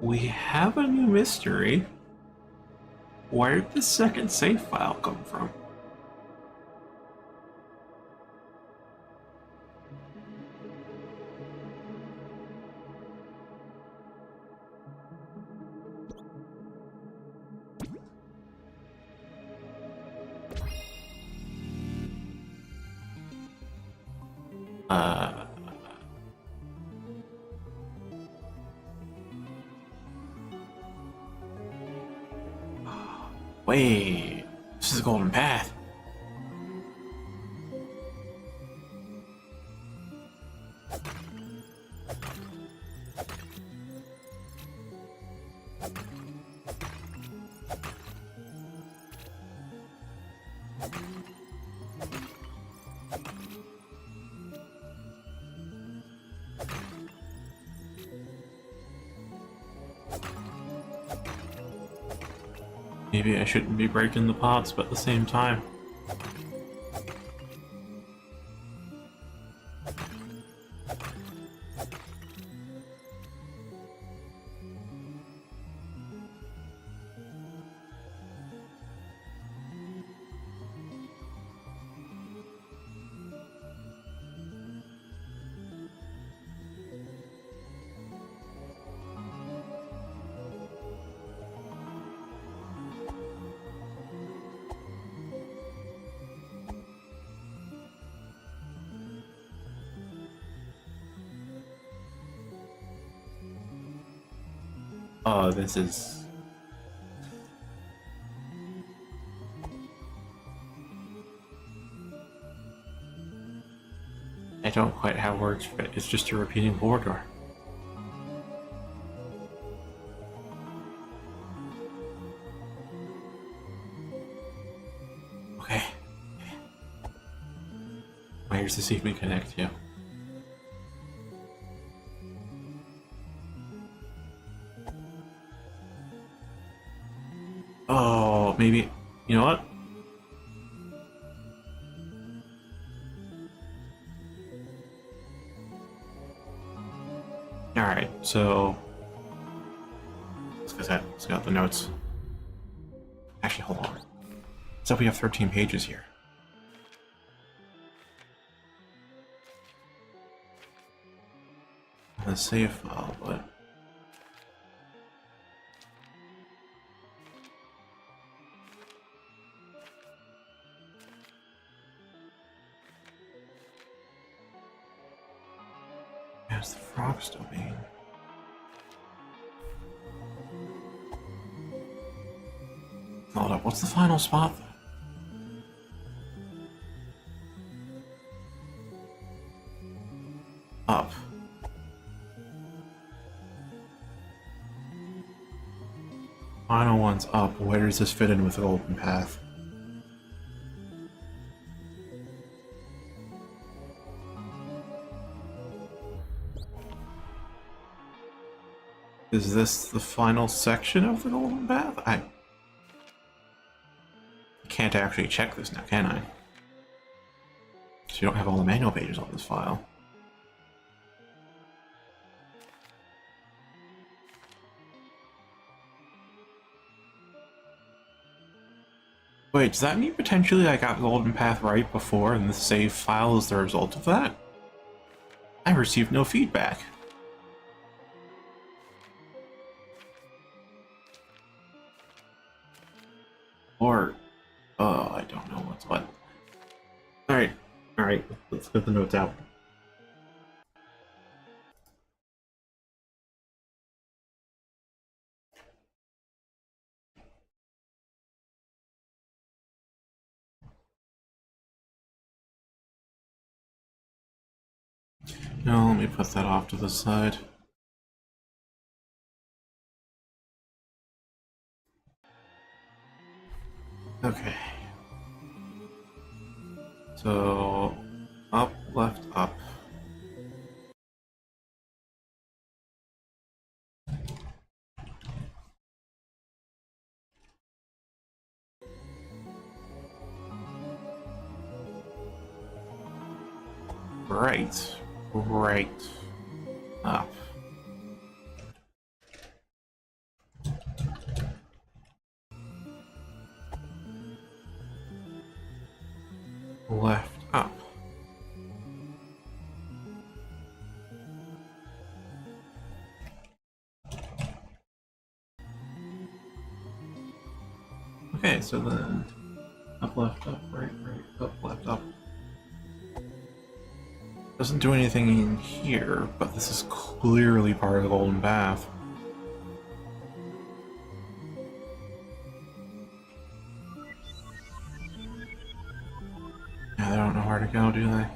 We have a new mystery. Where did the second save file come from? Wait, this is a golden path. Maybe I shouldn't be breaking the pots, but at the same time. Oh, this is... I don't quite have words for it. It's just a repeating border. Okay. Here's to see if we connect you. Oh, maybe... You know what? Alright, so... Let's get out the notes. Actually, hold on. So we have 13 pages here. The save file, but... There's the frog's domain. Hold up, what's the final spot then? Up. Final one's up. Where does this fit in with the golden path? Is this the final section of the golden path? I can't actually check this now, can I? So you don't have all the manual pages on this file. Wait, does that mean potentially I got golden path right before and the save file is the result of that? I received no feedback. Or, oh, I don't know what's what. Alright, let's get the notes out. Now, let me put that off to the side. Okay. So, up, left, up. Right, up. left up. Okay, so then up, left, up, right, right, up, left, up. Doesn't do anything in here, but this is clearly part of the Golden Path. Yeah, they don't know where to go, do they?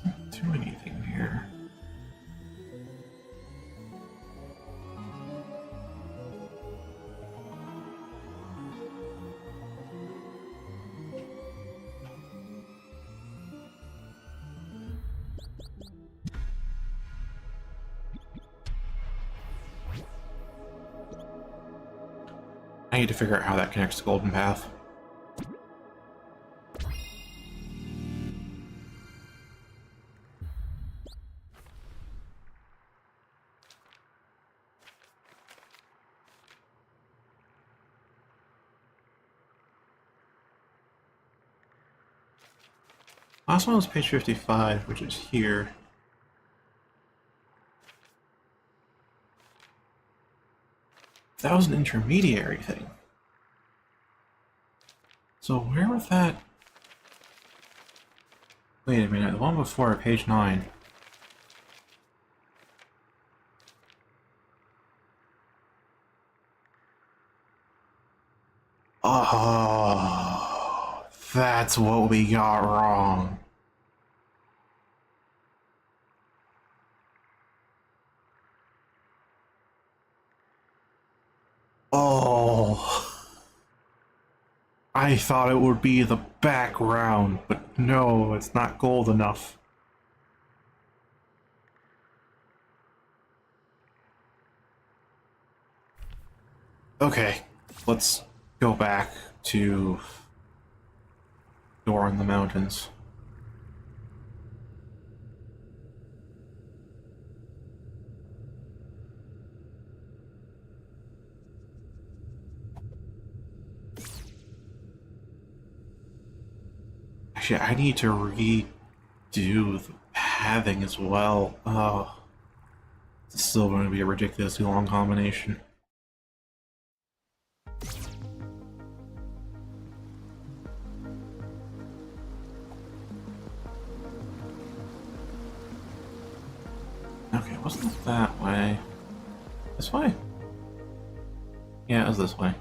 Doesn't do anything here. I need to figure out how that connects to Golden Path. Last one was page 55, which is here. That was an intermediary thing. So where was that? Wait a minute, the one before, page 9. Oh, that's what we got wrong. Oh, I thought it would be the background, but no, it's not gold enough. Okay, let's go back to Door in the Mountains. Actually, I need to redo the pathing as well. Oh, it's still going to be a ridiculously long combination. Okay, wasn't it that way? This way? Yeah, it was this way.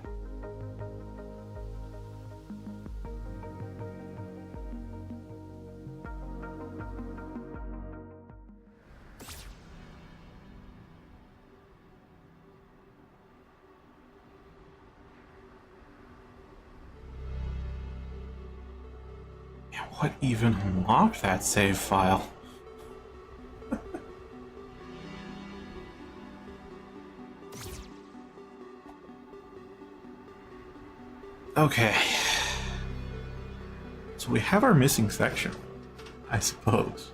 Yeah, what even unlocked that save file? Okay. So we have our missing section, I suppose.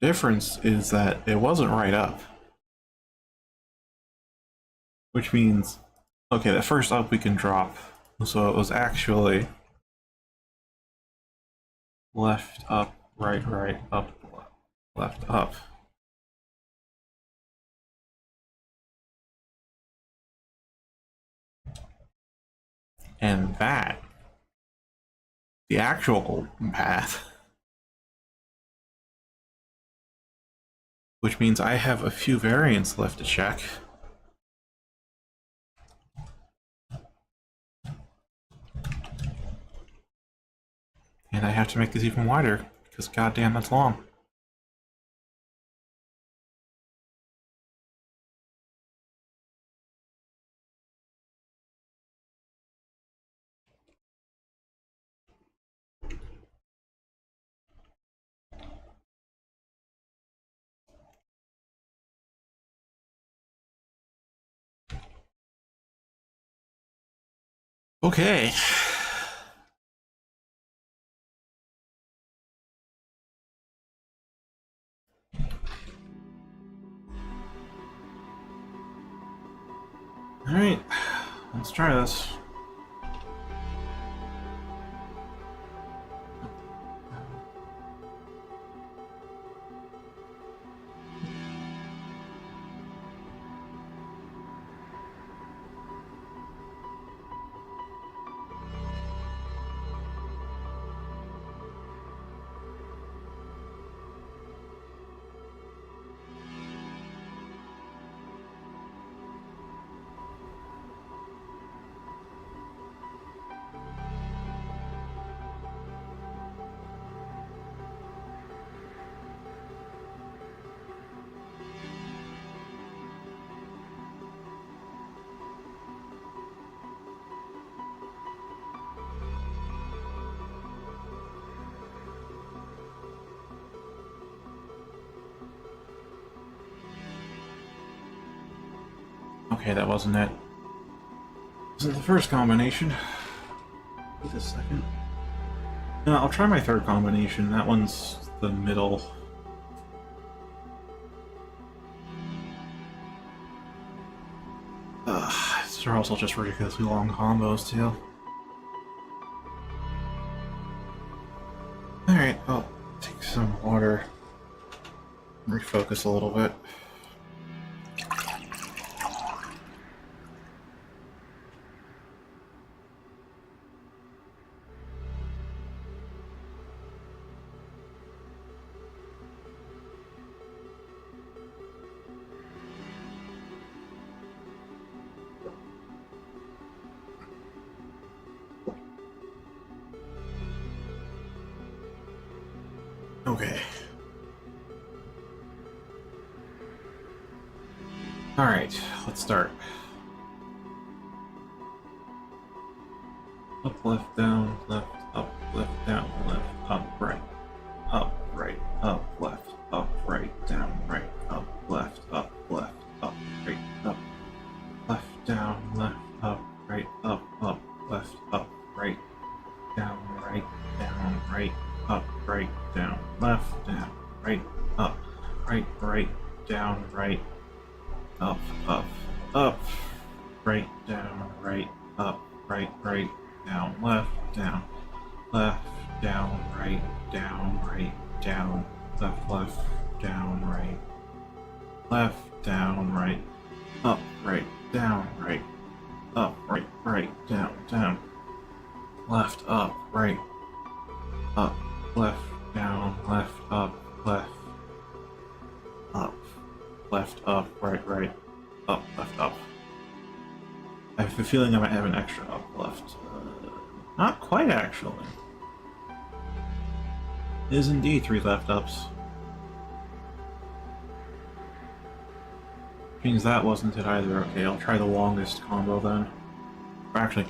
Difference is that it wasn't right up. Which means, okay, the first up we can drop. So it was actually left, up, right, right, up, left, up. And that, the actual golden path. Which means I have a few variants left to check. And I have to make this even wider, because goddamn that's long. Okay. Alright, let's try this. Okay, that wasn't it. This is the first combination. Wait a second. No, I'll try my third combination. That one's the middle. These are also just ridiculously long combos, too. Alright, I'll take some water. Refocus a little bit. Okay. Alright, let's start. Up, left, down, left, up, left, down, left, up, right, up, left, down, right, up, left, up, right, up, left, down, left, up, right, left, up, right, down, right, up, right, down, left, down, right, up, right, down, right, up, right, down, right, up, right, down, left, down, right, down, down, left, down, right, up, right, down, right, up, right, down, left, up, right, up, left, down, left, up, left, up, right, up, left, up. I have a feeling I might have an extra up left. Not quite, actually. It is indeed 3 left ups. Means that wasn't it either. Okay, I'll try the longest combo then. Or actually,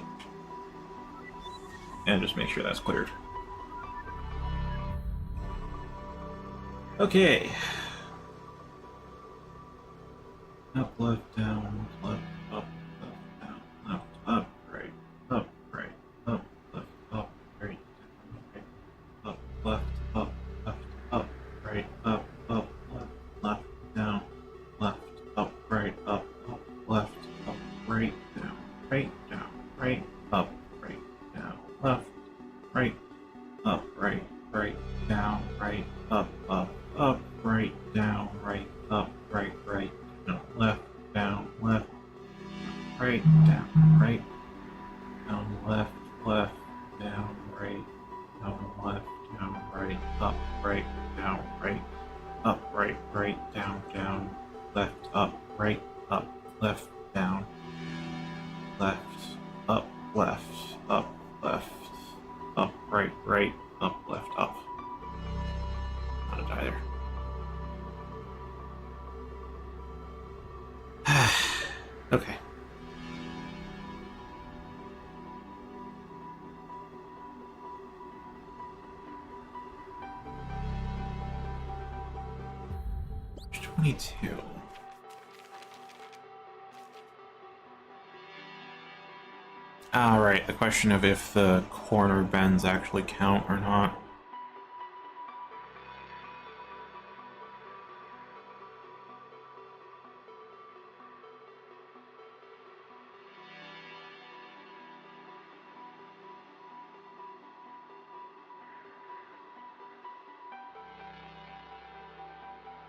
and just make sure that's cleared. Okay. Up, left, down, left, up, down, left, up, right, up, left, up, right, down, right, up, right, up, left, down, left, up, right, left, up, right, down, right, up, right, down, left, right, up, right, down, right, up, right, down, right, up, right, no, left, down, left, right, down, left, down, right, left, down, right, up, down, up, down, left, up, left, down, left, up, right, up, left, up. Not it either. Okay. There's 22. Alright, the question of if the corner bends actually count or not.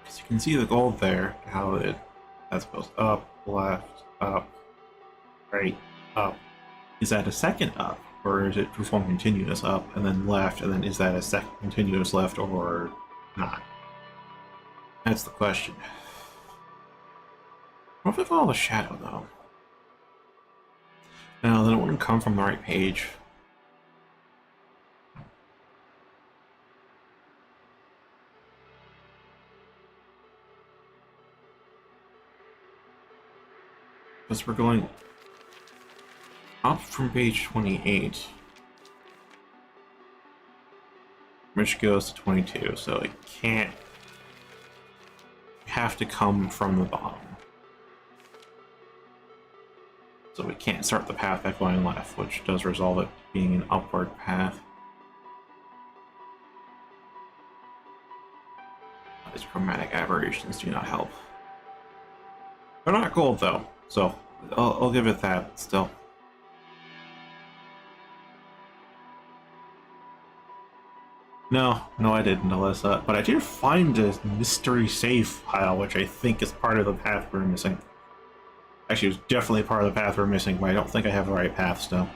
Because you can see the gold there, how that goes up, left, up, right, up. Is that a second up, or is it just one continuous up and then left, and then is that a second continuous left or not? That's the question. What if I follow the shadow, though? No, then it wouldn't come from the right page. Because we're going up from page 28, which goes to 22, so it can't have to come from the bottom. So we can't start the path by going left, which does resolve it being an upward path. These chromatic aberrations do not help. They're not gold, though, so I'll give it that still. No, I didn't, Alyssa. But I did find a mystery safe file, which I think is part of the path we're missing. Actually, it was definitely part of the path we're missing, but I don't think I have the right path still.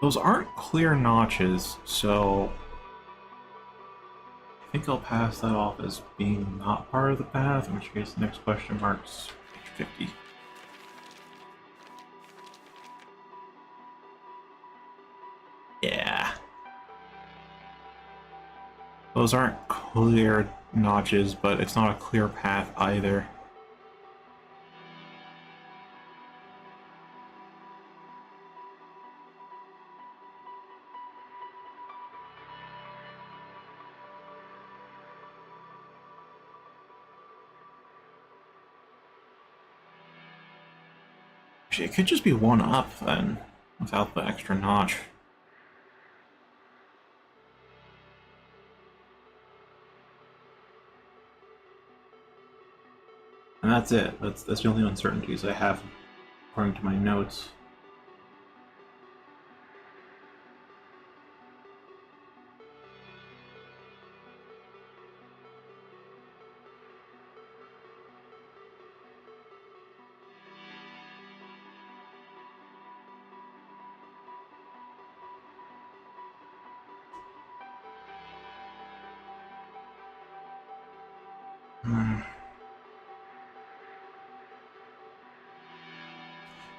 Those aren't clear notches, so I think I'll pass that off as being not part of the path, in which case the next question mark's page 50. Yeah. Those aren't clear notches, but it's not a clear path either. Actually, it could just be one up then, without the extra notch. And that's it. That's the only uncertainties I have according to my notes.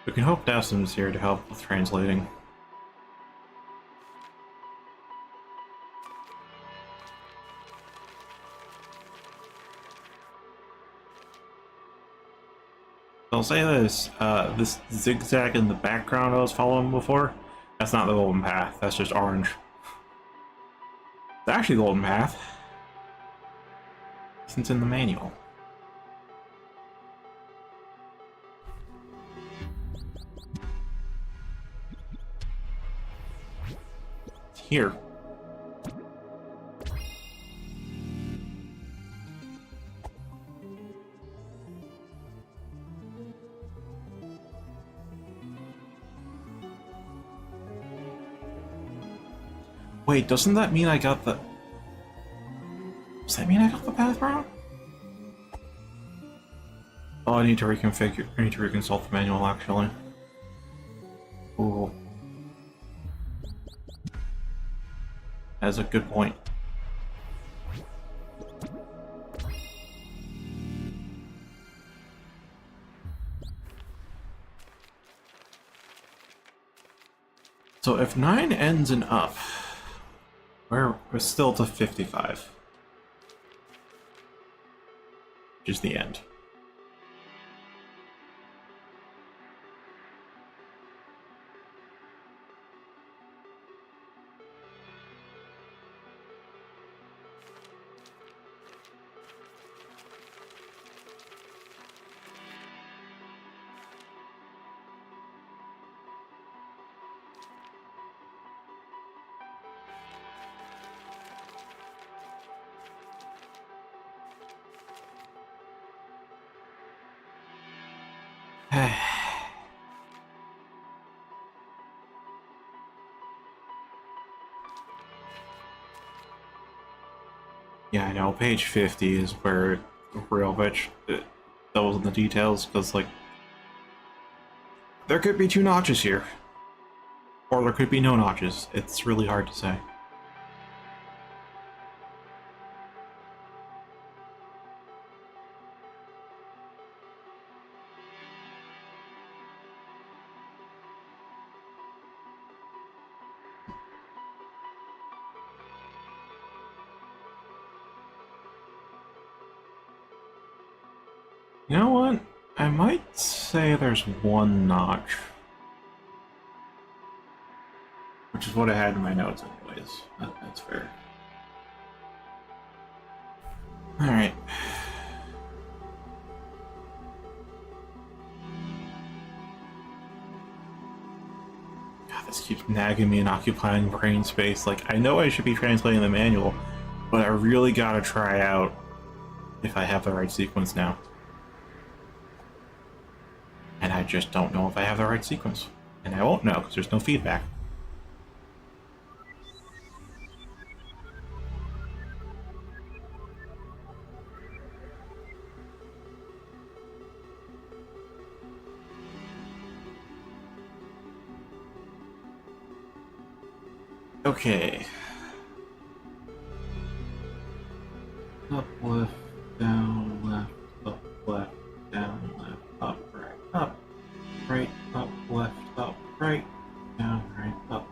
We can hope Dassim's here to help with translating. I'll say this, this zigzag in the background I was following before, that's not the golden path, that's just orange. It's actually the golden path, since it's in the manual. It's here. Wait, doesn't that mean I got the... Does that mean I got the path wrong? Oh, I need to reconfigure... I need to reconsult the manual, actually. Ooh. That's a good point. So if 9 ends in up, we're still to 55. Which is the end. Yeah, I know, page 50 is where the real bitch doubles in the details, because, like, there could be 2 notches here. Or there could be no notches. It's really hard to say. You know what? I might say there's 1 notch. Which is what I had in my notes anyways. That's fair. Alright. God, this keeps nagging me and occupying brain space. Like, I know I should be translating the manual, but I really gotta try out if I have the right sequence now. And I just don't know if I have the right sequence. And I won't know, because there's no feedback. Okay. Up, left, down, left, up, left, down, left, up, right, up, left, up, right, down, right, up,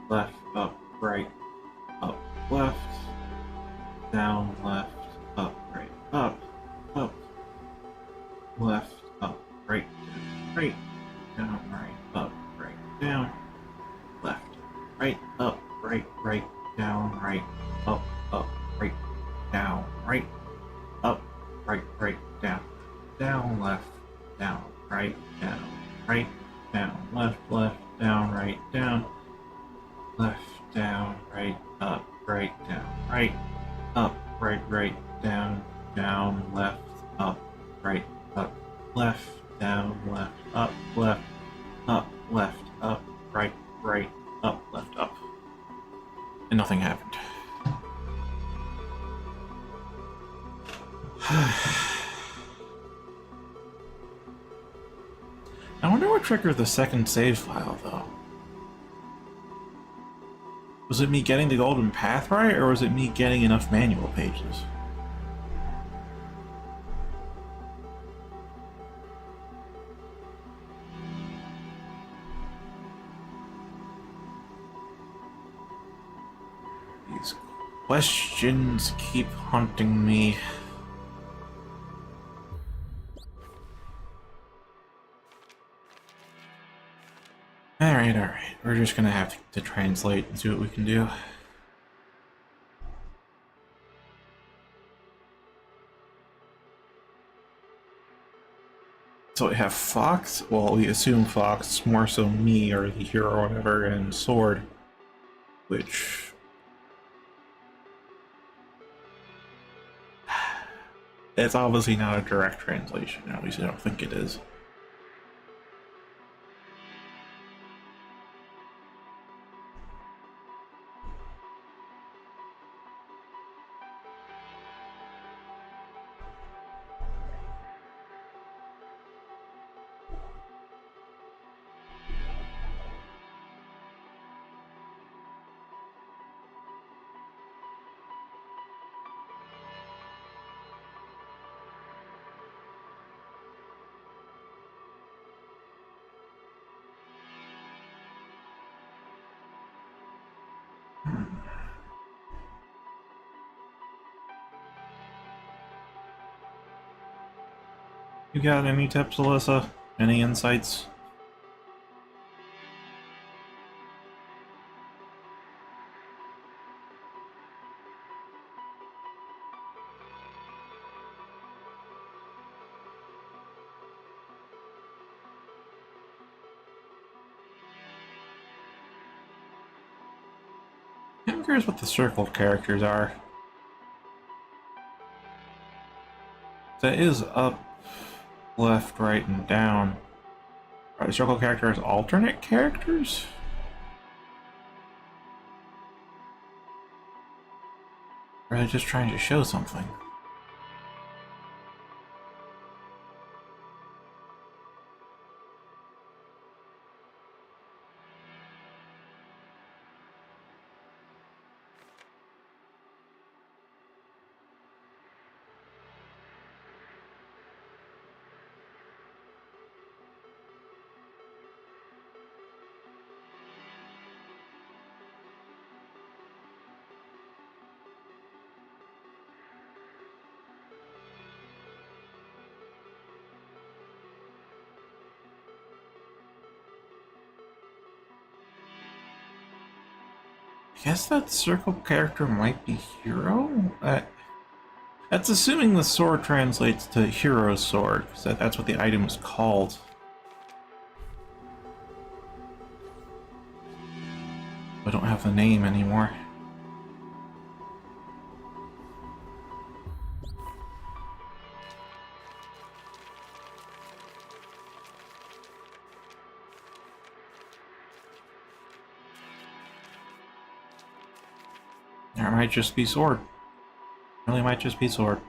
left, up, right, left, down, left, up, right, up, left, up, right, down, right, up, right, down, left, right, up, right, down, right, up, right, down, right, up, right, down, left, down, right, down, left, down, right, down, left, down, right, up, right, down, left, up, left, down, left, up, left, right, up, left, up. And nothing happened. I wonder what triggered the second save file, though. Was it me getting the golden path right, or was it me getting enough manual pages? These questions keep haunting me. Alright. We're just gonna have to translate and see what we can do. So we have Fox, well, we assume Fox, more so me or the hero or whatever, and Sword, which... It's obviously not a direct translation, at least I don't think it is. You got any tips, Alyssa? Any insights? I'm curious what the circled characters are. That is up left, right, and down. Are the circle characters alternate characters? Or are they just trying to show something? I guess that circle character might be hero? That's assuming the sword translates to hero sword, because that's what the item is called. I don't have the name anymore. Or it might just be sword. It really might just be sword.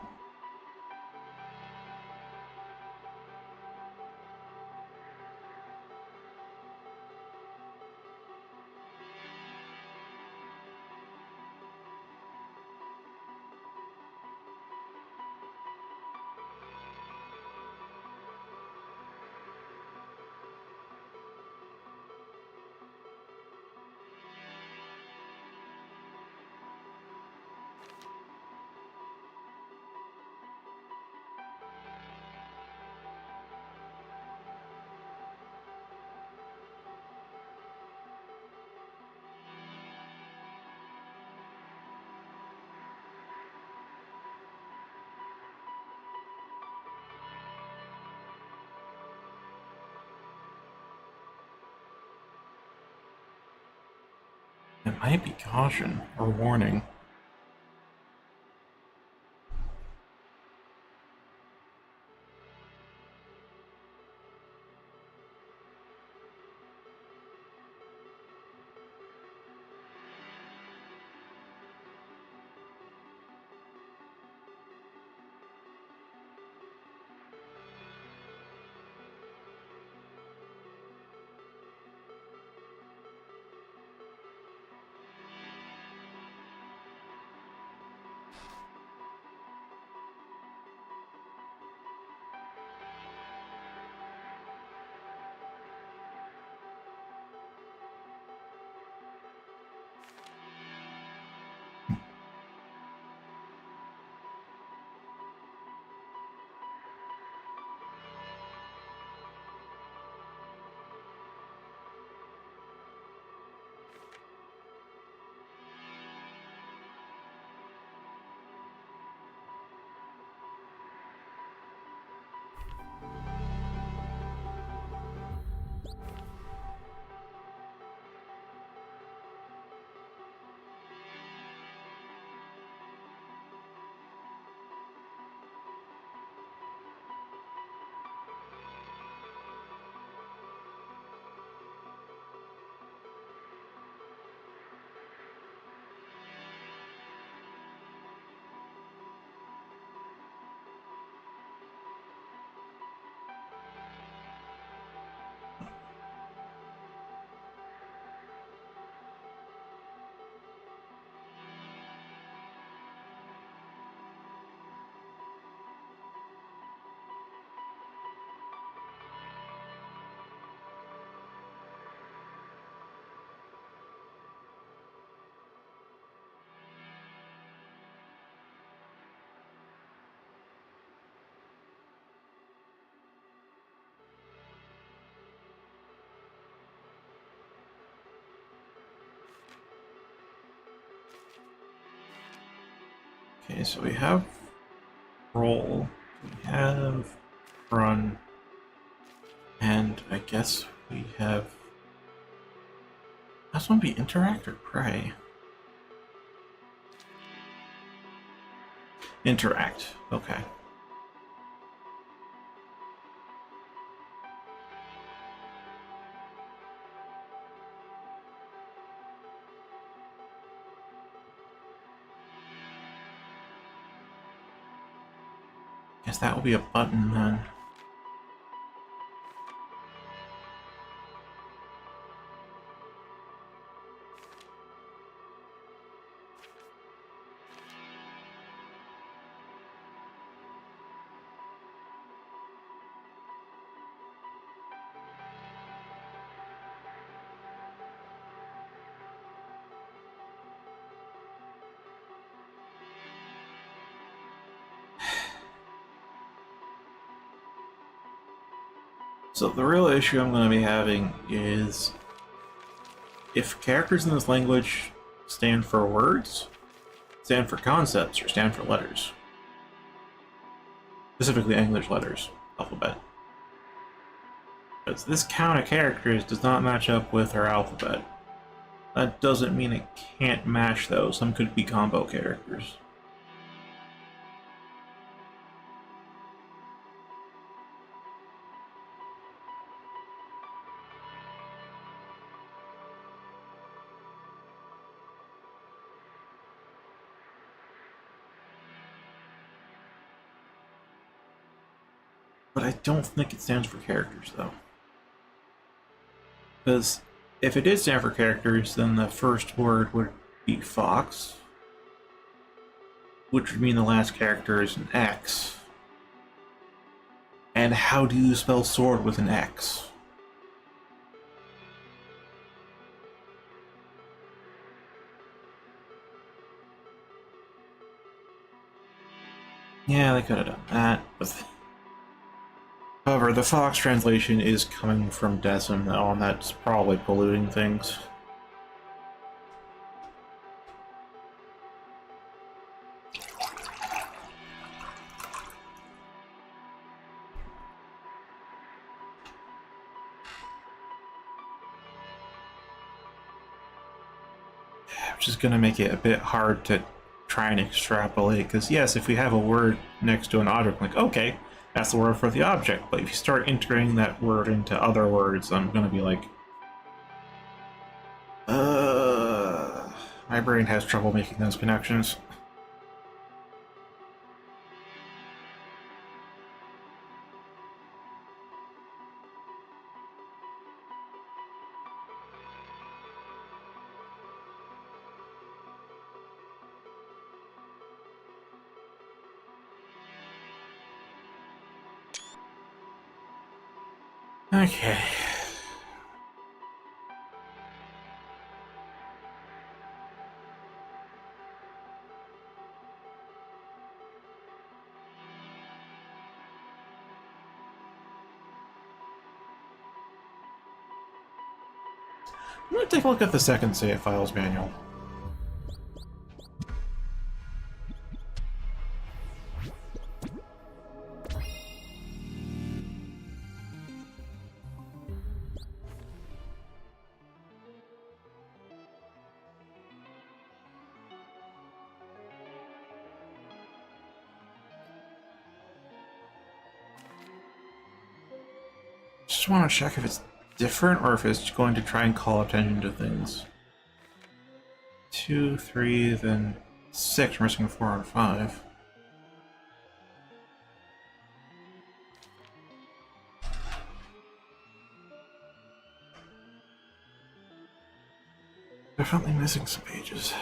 It might be caution or warning. Okay, so we have roll, we have run, and I guess we have... That's one be interact or pray? Interact, okay. Guess that will be a button then. So the real issue I'm going to be having is if characters in this language stand for words, stand for concepts, or stand for letters. Specifically English letters, alphabet. Because this count of characters does not match up with our alphabet. That doesn't mean it can't match though, some could be combo characters. But I don't think it stands for characters, though. Because if it did stand for characters, then the first word would be fox, which would mean the last character is an X. And how do you spell sword with an X? Yeah, they could have done that, but... However, the Fox translation is coming from Decim, though, and that's probably polluting things. Which is going to make it a bit hard to try and extrapolate, because yes, if we have a word next to an object, like, okay, that's the word for the object, but if you start integrating that word into other words, I'm going to be like, my brain has trouble making those connections. Okay. I'm going to take a look at the second save files manual. Just want to check if it's different or if it's going to try and call attention to things. 2, 3, then 6. We're missing 4 and 5. Definitely missing some pages.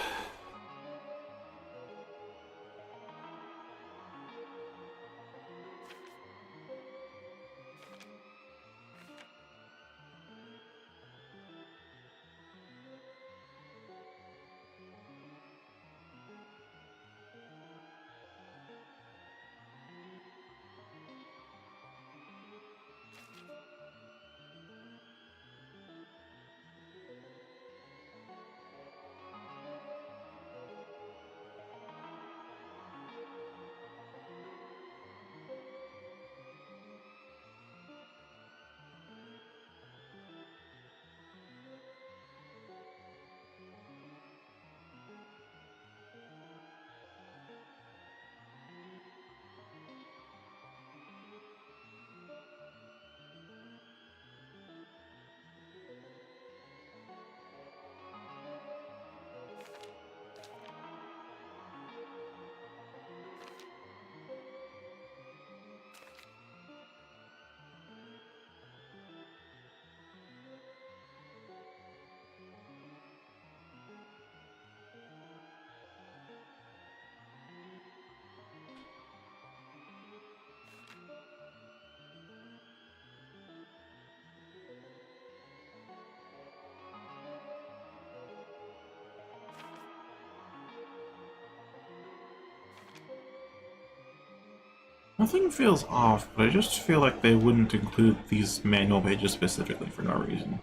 Nothing feels off, but I just feel like they wouldn't include these manual pages specifically for no reason.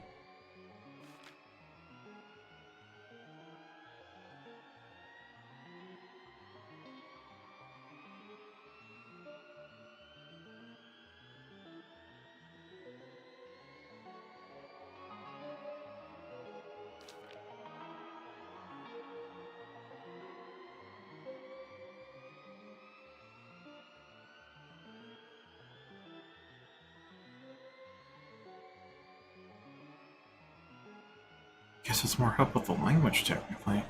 Guess it's more help with the language, technically.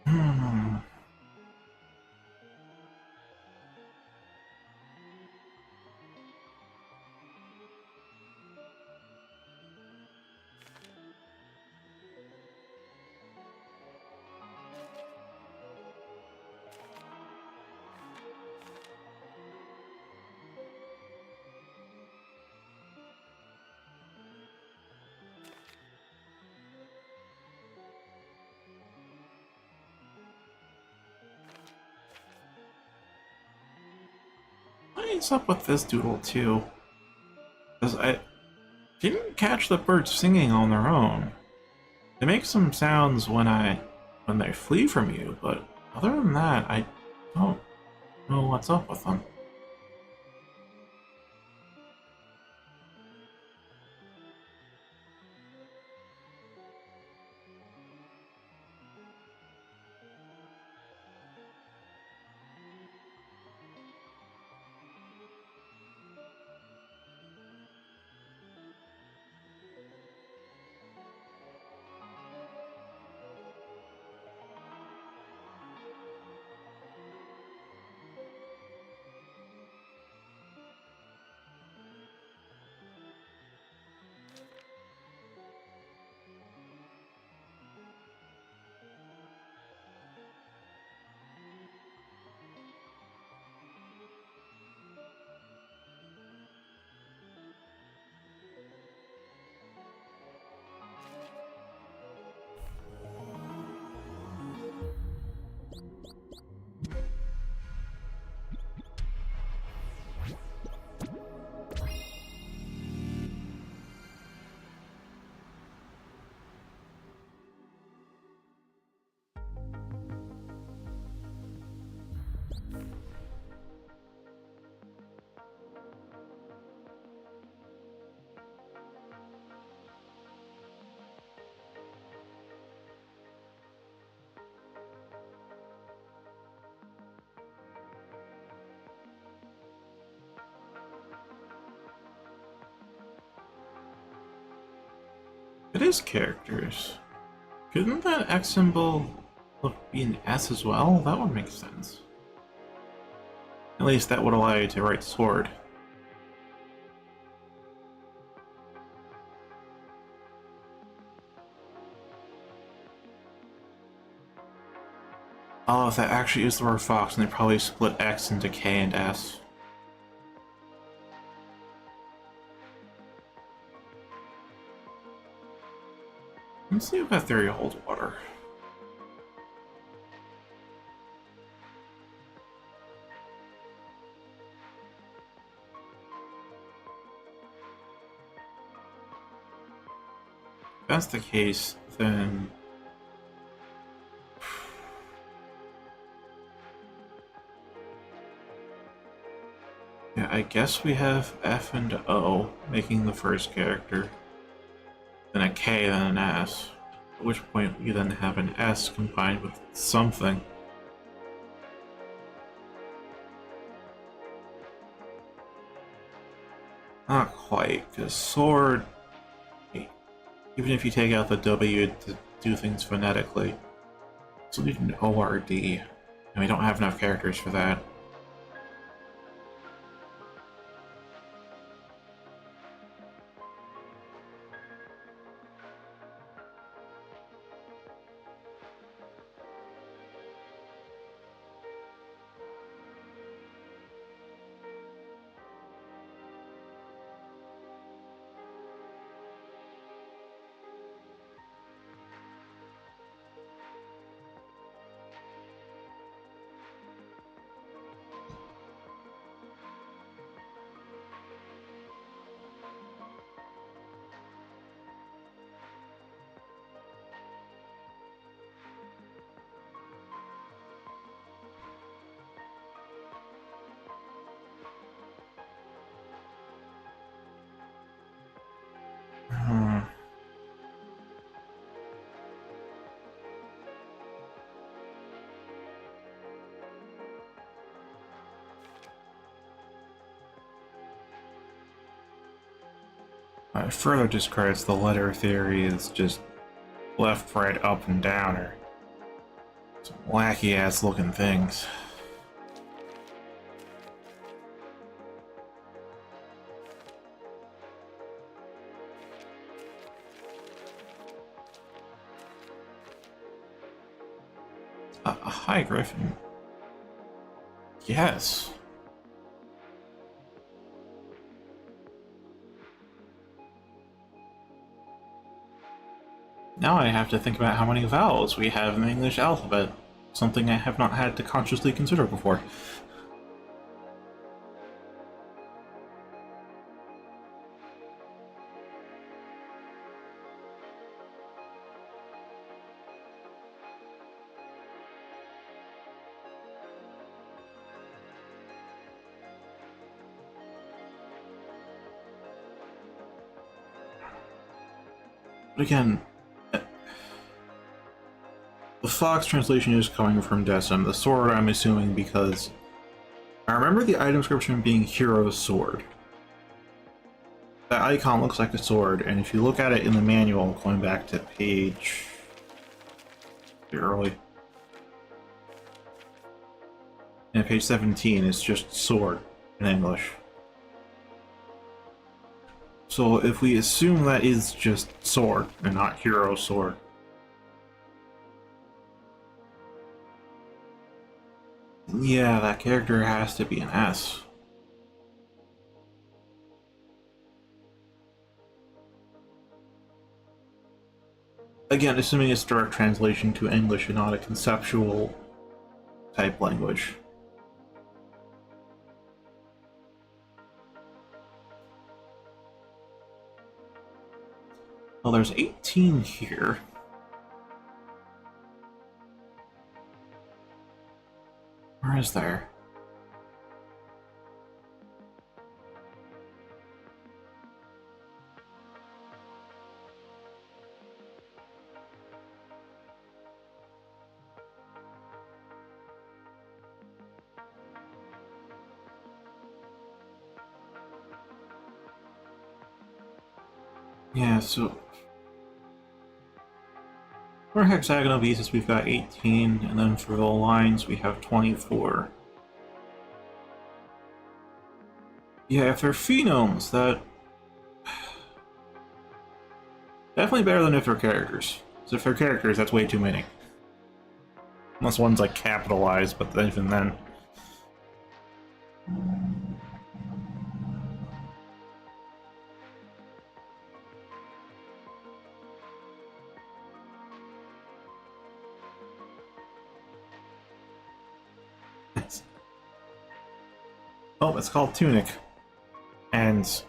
Hmm. What's up with this doodle, too? Because I didn't catch the birds singing on their own. They make some sounds when they flee from you, but other than that, I don't know what's up with them. It is characters. Couldn't that X symbol be an S as well? That would make sense. At least that would allow you to write sword. Oh, if that actually is the word fox, and they probably split X into K and S. Let's see if that theory holds water. If that's the case, then yeah, I guess we have F and O making the first character, then a K, then an S. At which point you then have an S combined with something. Not quite, because sword, even if you take out the W to do things phonetically, still need an ORD, and we don't have enough characters for that. It further discredits the letter theory as just left, right, up, and down, or some wacky-ass looking things. Hi, Griffin. Yes. Now I have to think about how many vowels we have in the English alphabet, something I have not had to consciously consider before. But again, the Fox translation is coming from Decim. The sword, I'm assuming, because I remember the item description being Hero's Sword. That icon looks like a sword, and if you look at it in the manual, going back to page... early. And page 17, it's just sword in English. So if we assume that is just sword, and not Hero's Sword, yeah, that character has to be an S. Again, assuming it's direct translation to English and not a conceptual type language. Well, there's 18 here. Where is there? Yeah, so for hexagonal pieces we've got 18, and then for the lines we have 24. Yeah, if they're phenomes, that... definitely better than if they're characters. Because if they're characters, that's way too many. Unless one's like capitalized, but even then... Oh, it's called TUNIC. And,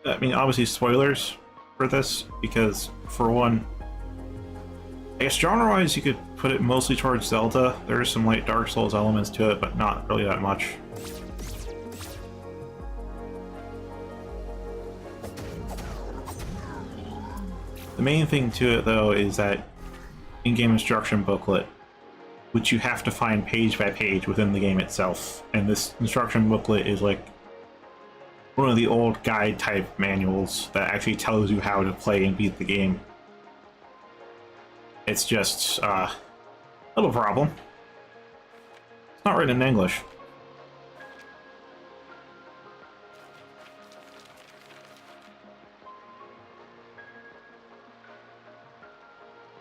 I mean, obviously spoilers for this, because, for one, I guess genre-wise you could put it mostly towards Zelda. There's some light Dark Souls elements to it, but not really that much. The main thing to it, though, is that in-game instruction booklet, which you have to find page by page within the game itself. And this instruction booklet is like one of the old guide type manuals that actually tells you how to play and beat the game. It's just a little problem. It's not written in English.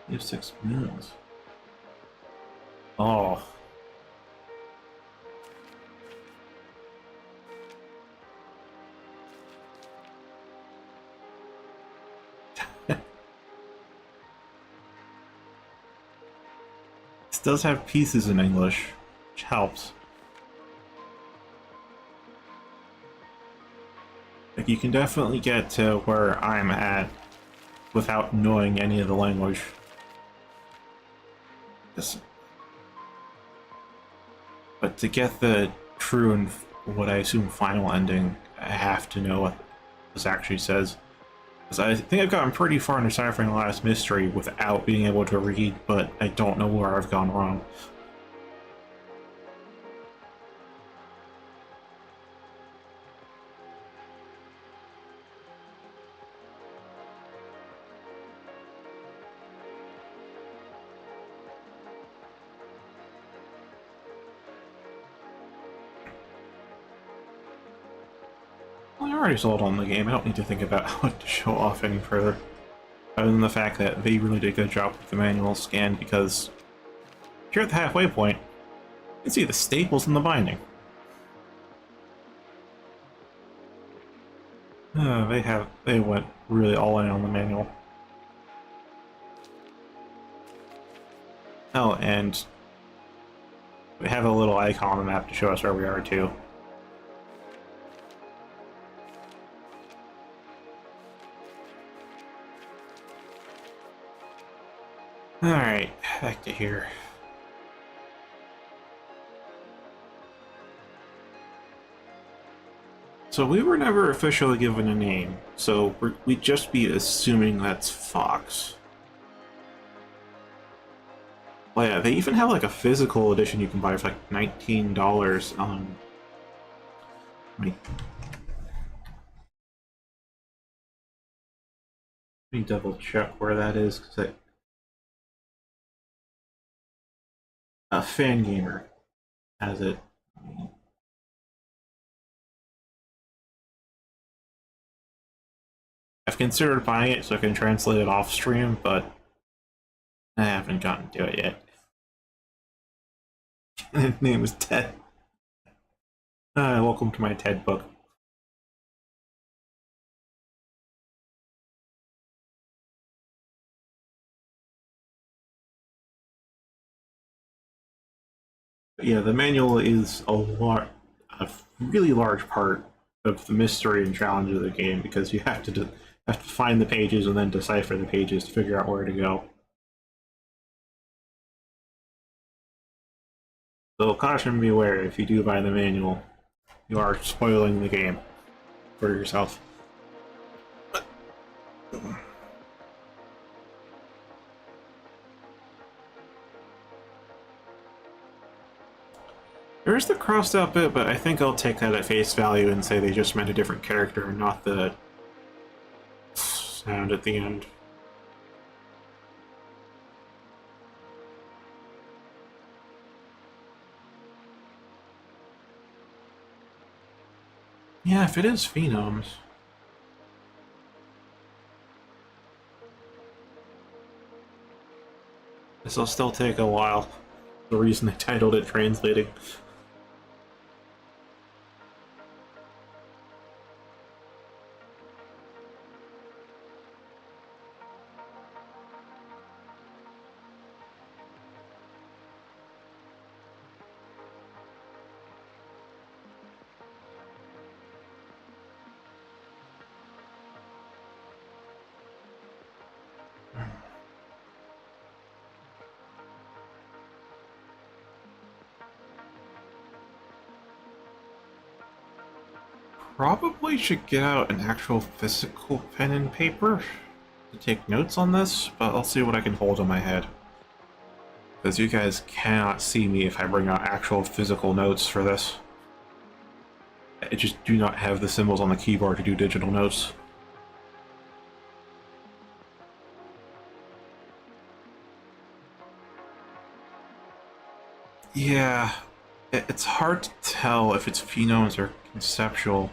You have 6 minutes. Oh. This does have pieces in English, which helps. Like, you can definitely get to where I'm at without knowing any of the language. But to get the true and what I assume final ending, I have to know what this actually says. Because I think I've gotten pretty far in deciphering the last mystery without being able to read, but I don't know where I've gone wrong. Well, I already sold on the game. I don't need to think about what to show off any further. Other than the fact that they really did a good job with the manual scan, because if you're at the halfway point, you can see the staples in the binding. They went really all in on the manual. Oh, and we have a little icon on the map to show us where we are too. Alright, back to here. So we were never officially given a name, so we'd just be assuming that's Fox. Well, yeah, they even have like a physical edition you can buy for like $19 on... Let me double check where that is, because a fan gamer has it. I've considered buying it so I can translate it off stream, but I haven't gotten to it yet. His name is Ted. Welcome to my TED book. But yeah, the manual is a really large part of the mystery and challenge of the game, because you have to find the pages and then decipher the pages to figure out where to go. So caution beware, if you do buy the manual, you are spoiling the game for yourself. There is the crossed out bit, but I think I'll take that at face value and say they just meant a different character and not the sound at the end. Yeah, if it is Phenoms. This will still take a while. The reason they titled it Translating. Probably should get out an actual physical pen and paper to take notes on this, but I'll see what I can hold in my head. Because you guys cannot see me if I bring out actual physical notes for this. I just do not have the symbols on the keyboard to do digital notes. Yeah, it's hard to tell if it's phenomes or conceptual.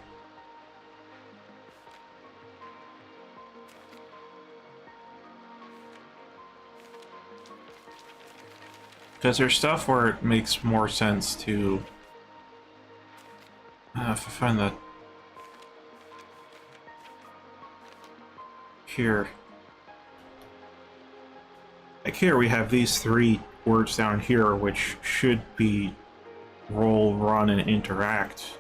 Because there's stuff where it makes more sense to... if I find that... Here. Like here we have these three words down here, which should be roll, run, and interact.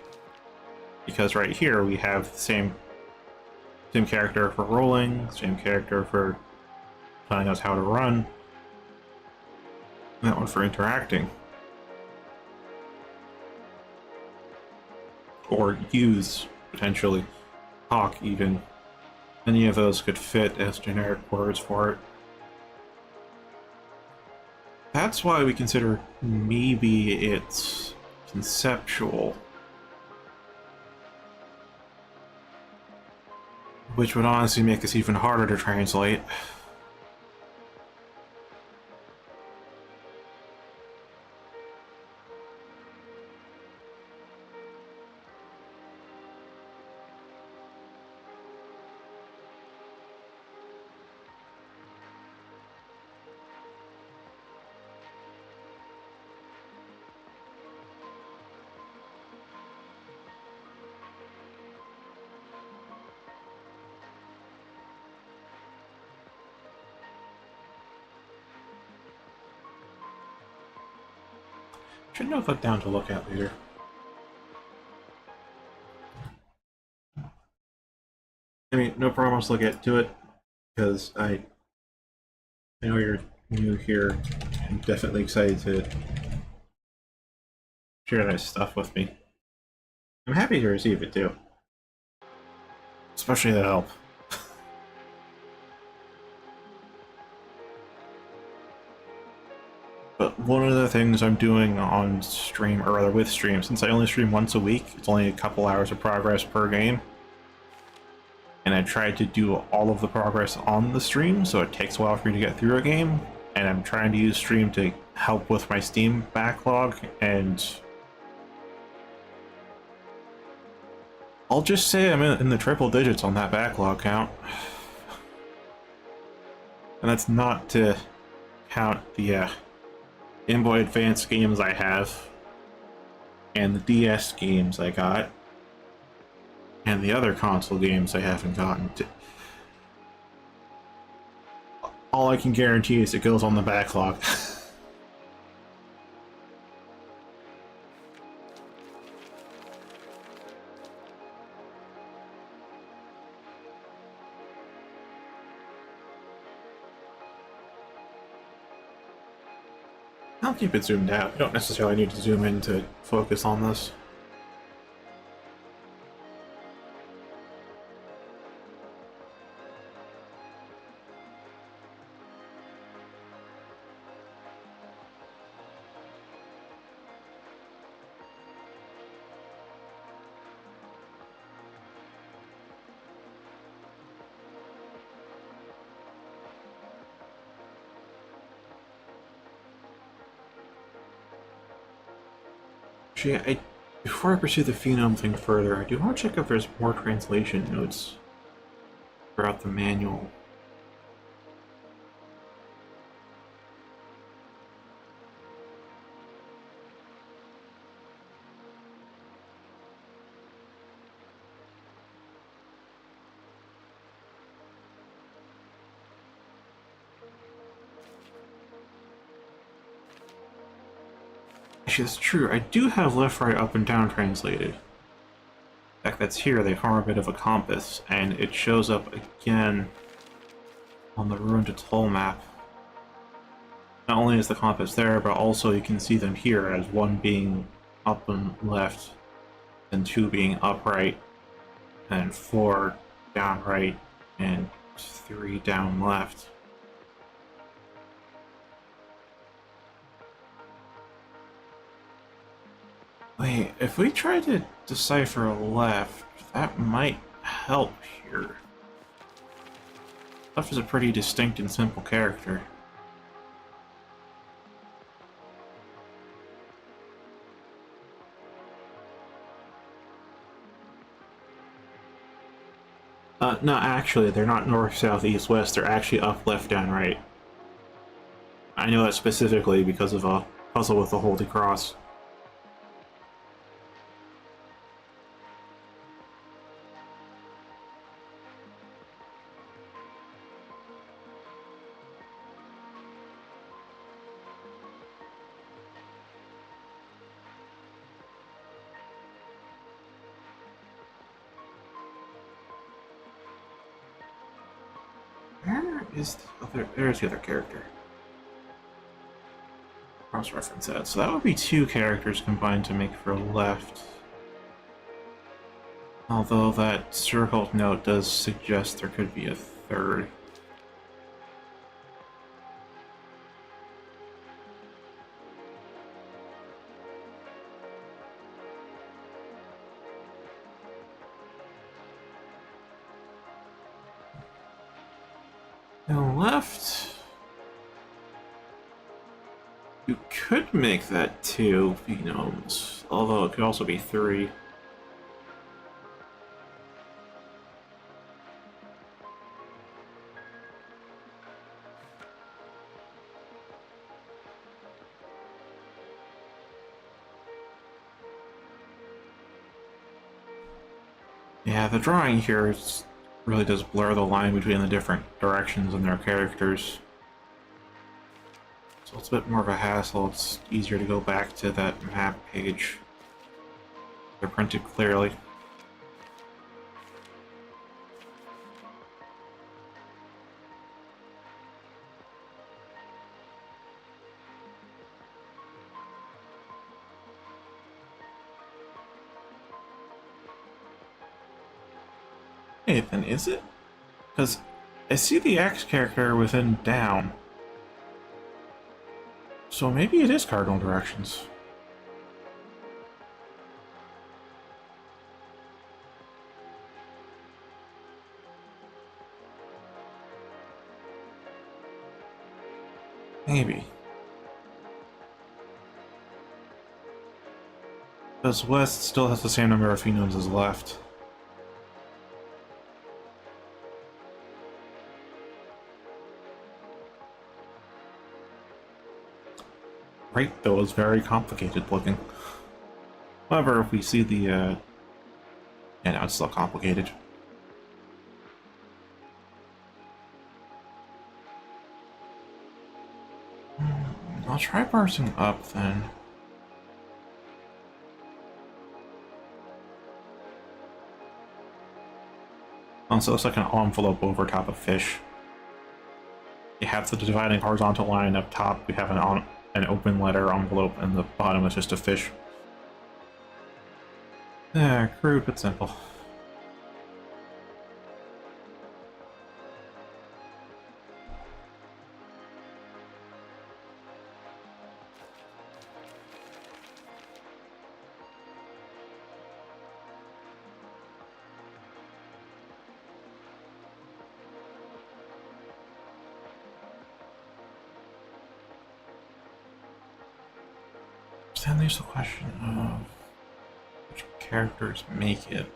Because right here we have the same character for rolling, same character for telling us how to run, and that one for interacting. Or use, potentially. Talk, even. Any of those could fit as generic words for it. That's why we consider maybe it's conceptual. Which would honestly make this even harder to translate. Should note that down to look at later. I mean, no promise I'll get to it, because I know you're new here. I'm definitely excited to share that stuff with me. I'm happy to receive it too. Especially the help. But one of the things I'm doing on stream, or rather with stream, since I only stream once a week, it's only a couple hours of progress per game. And I tried to do all of the progress on the stream, so it takes a while for me to get through a game. And I'm trying to use stream to help with my Steam backlog, and I'll just say I'm in the triple digits on that backlog count. And that's not to count the Game Boy Advance games I have, and the DS games I got, and the other console games I haven't gotten to. All I can guarantee is it goes on the backlog. I'll keep it zoomed out. You don't necessarily need to zoom in to focus on this. Actually, before I pursue the phenome thing further, I do want to check if there's more translation notes throughout the manual. Actually, it's true. I do have left, right, up, and down translated. In fact, that's here. They form a bit of a compass, and it shows up again on the Ruin to Toll map. Not only is the compass there, but also you can see them here as one being up and left, and 2 being upright, and 4 down right, and 3 down left. Wait, if we try to decipher left, that might help here. Left is a pretty distinct and simple character. No, actually, they're not north, south, east, west. They're actually up, left, down, right. I know that specifically because of a puzzle with the Holy Cross. Where is the other? There's the other character. Cross-reference that. So that would be 2 characters combined to make for left. Although that circled note does suggest there could be a 3rd. Now left... You could make that 2 phenomes, although it could also be 3. Yeah, the drawing here really does blur the line between the different directions in their characters. So it's a bit more of a hassle. It's easier to go back to that map page. They're printed clearly. Hey, then is it? Because I see the X character within down. So maybe it is cardinal directions. Maybe. Because west still has the same number of phenomes as left. Right, though, is very complicated looking. However, if we see the, yeah, now it's still complicated. I'll try parsing up, then. Also, it's like an envelope over top of fish. You have the dividing horizontal line up top, we have an open letter envelope, and the bottom is just a fish. Yeah, crude but simple. Then there's the question of which characters make it.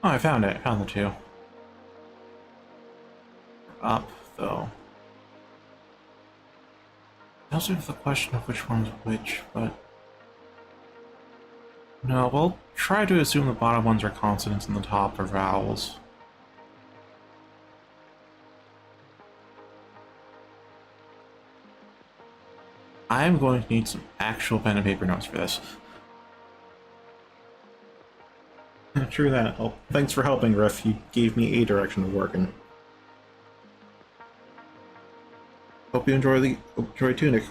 Oh, I found it. I found the 2. Up, though. I also have the question of which one's which, but... No, we'll try to assume the bottom ones are consonants and the top are vowels. I'm going to need some actual pen and paper notes for this. True that. Well, thanks for helping, Ref. You gave me a direction to work in. Hope you enjoy Tunic.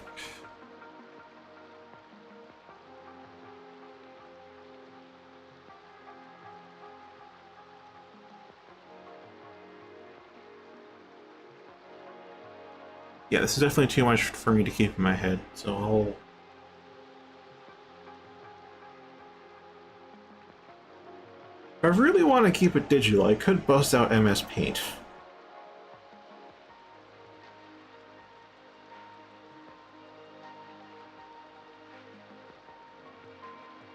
Yeah, this is definitely too much for me to keep in my head, so I'll... If I really want to keep it digital, I could bust out MS Paint.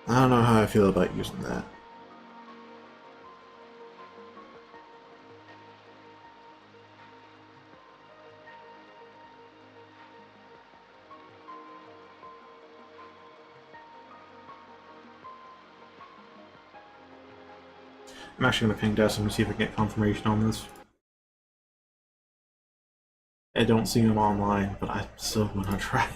I don't know how I feel about using that. I'm actually going to ping Destin to see if I can get confirmation on this. I don't see him online, but I'm still going to try.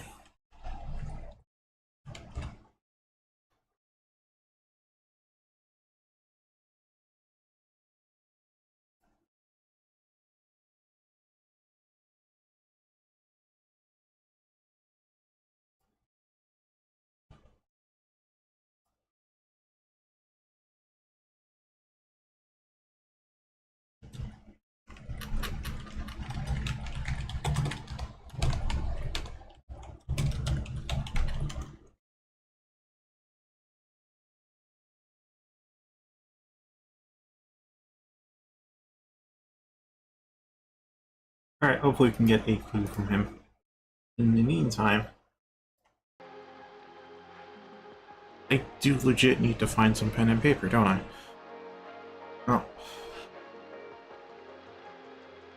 Alright, hopefully we can get a clue from him. In the meantime, I do legit need to find some pen and paper, don't I? Oh.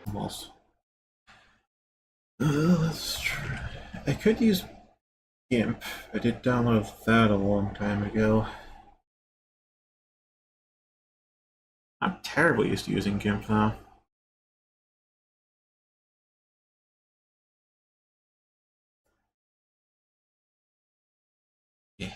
Almost. Let's try. I could use GIMP. I did download that a long time ago. I'm terribly used to using GIMP now. Yeah.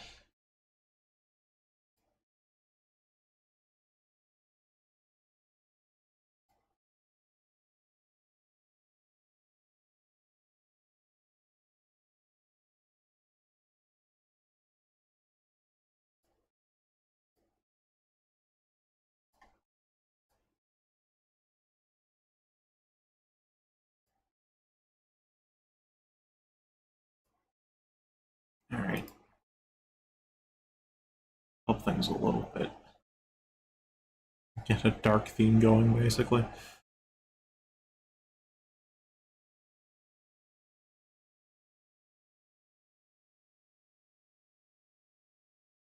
Alright. Help things a little bit. Get a dark theme going, basically.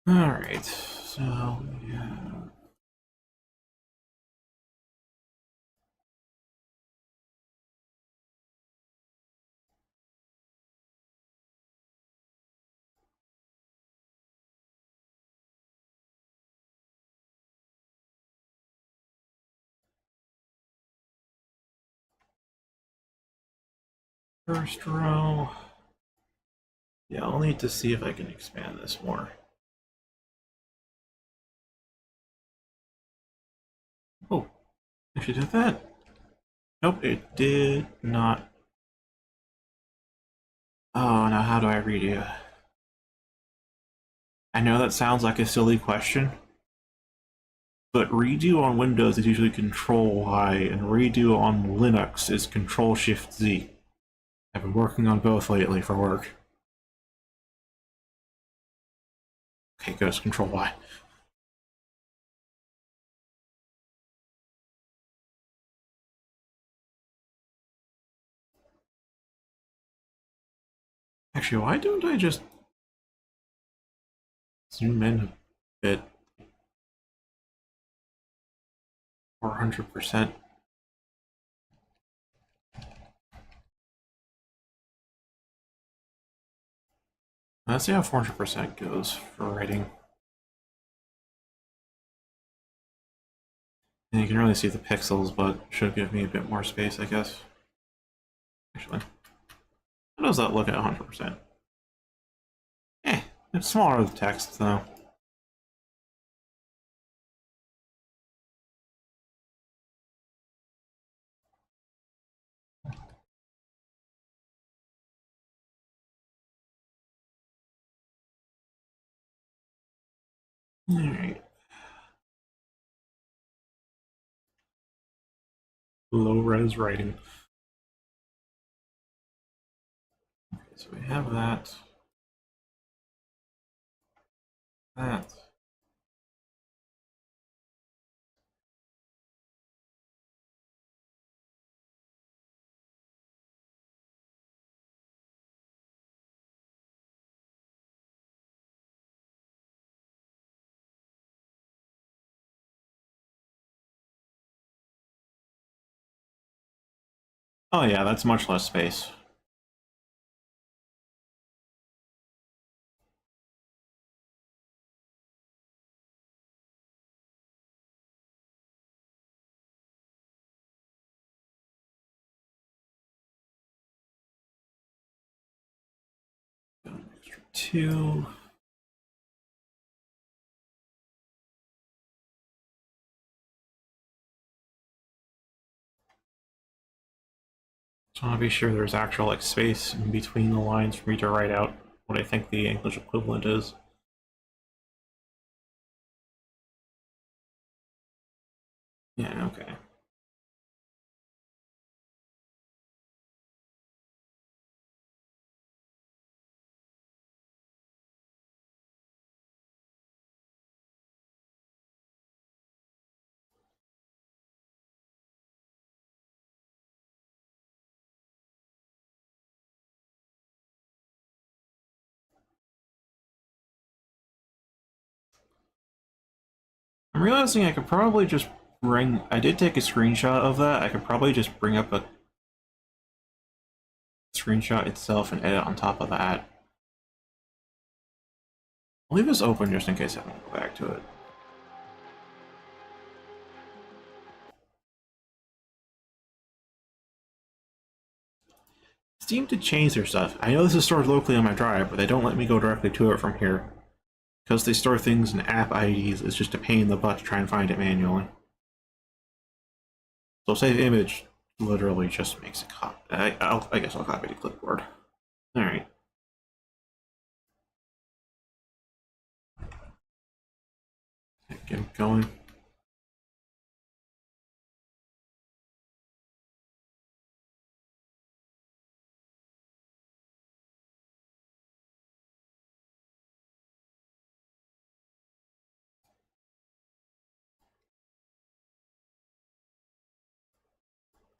Alright, so yeah. First row. Yeah, I'll need to see if I can expand this more. Oh, actually did that. Nope, it did not. Oh, now how do I redo? I know that sounds like a silly question, but redo on Windows is usually Control Y, and redo on Linux is Control Shift Z. I've been working on both lately for work. Okay, goes Control Y. Actually, why don't I just zoom in a bit? 400%. Let's see how 400% goes for writing. And you can really see the pixels, but should give me a bit more space, I guess. Actually, how does that look at 100%? It's smaller the text, though. Alright. Low res writing. Okay, so we have that. That. Oh yeah, that's much less space. Extra 2. So I want to be sure there's actual like space in between the lines for me to write out what I think the English equivalent is. Yeah, okay. I'm realizing I could probably just bring... I did take a screenshot of that. I could probably just bring up a screenshot itself and edit on top of that. I'll leave this open just in case I want to go back to it. Steam did change their stuff. I know this is stored locally on my drive, but they don't let me go directly to it from here. Because they store things in app IDs, it's just a pain in the butt to try and find it manually. So save image literally just makes a copy. I guess I'll copy to clipboard. Alright. Get it going.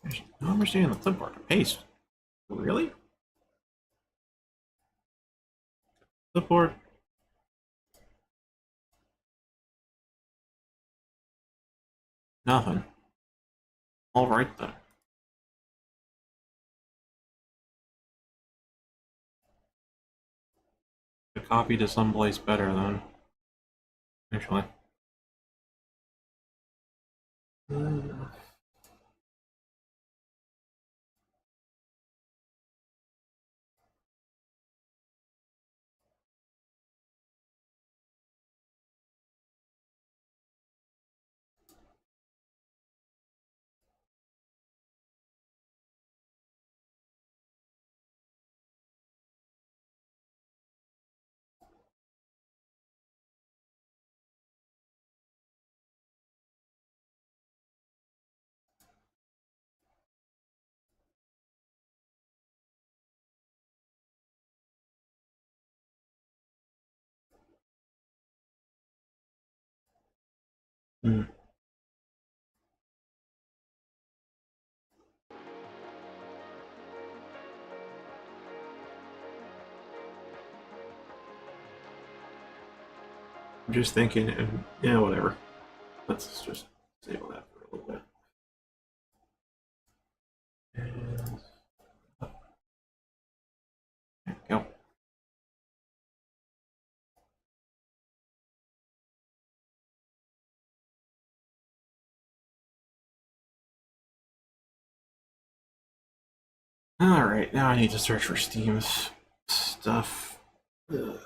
There's no understanding the clipboard to paste. Really? Clipboard? Nothing. Alright then. A copy to someplace better then. Actually. Hmm. I'm just thinking, and yeah, whatever. Let's just disable that for a little bit. And there we go. Alright, now I need to search for Steam's stuff. Ugh.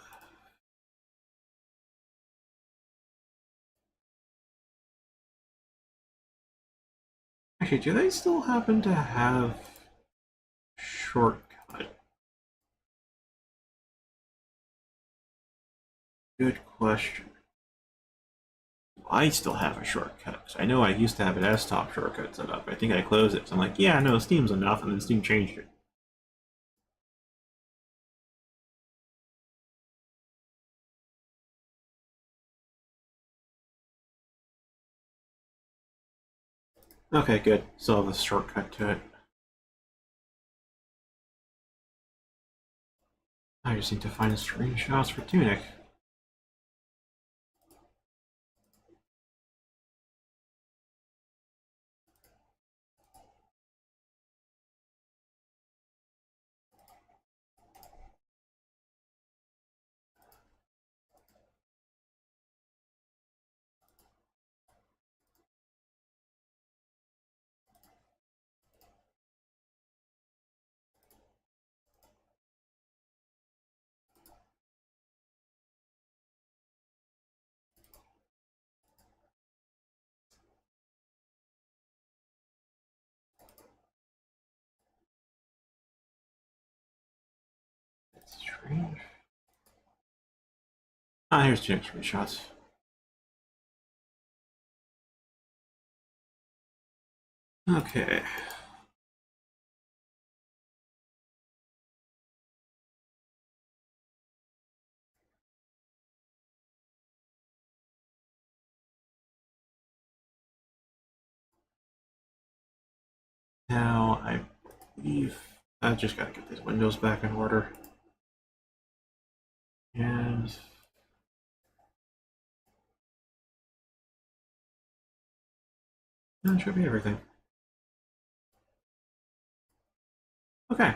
Actually, do they still happen to have shortcut? Good question. I still have a shortcut. I know I used to have a desktop shortcut set up. I think I closed it. So I'm like, yeah, no, Steam's enough, and then Steam changed it. Okay, good. Still have a shortcut to it. I just need to find screenshots for TUNIC. That's strange. Ah, here's TUNIC screenshots. Okay. Now, I believe I just gotta get these windows back in order. And that should be everything. Okay.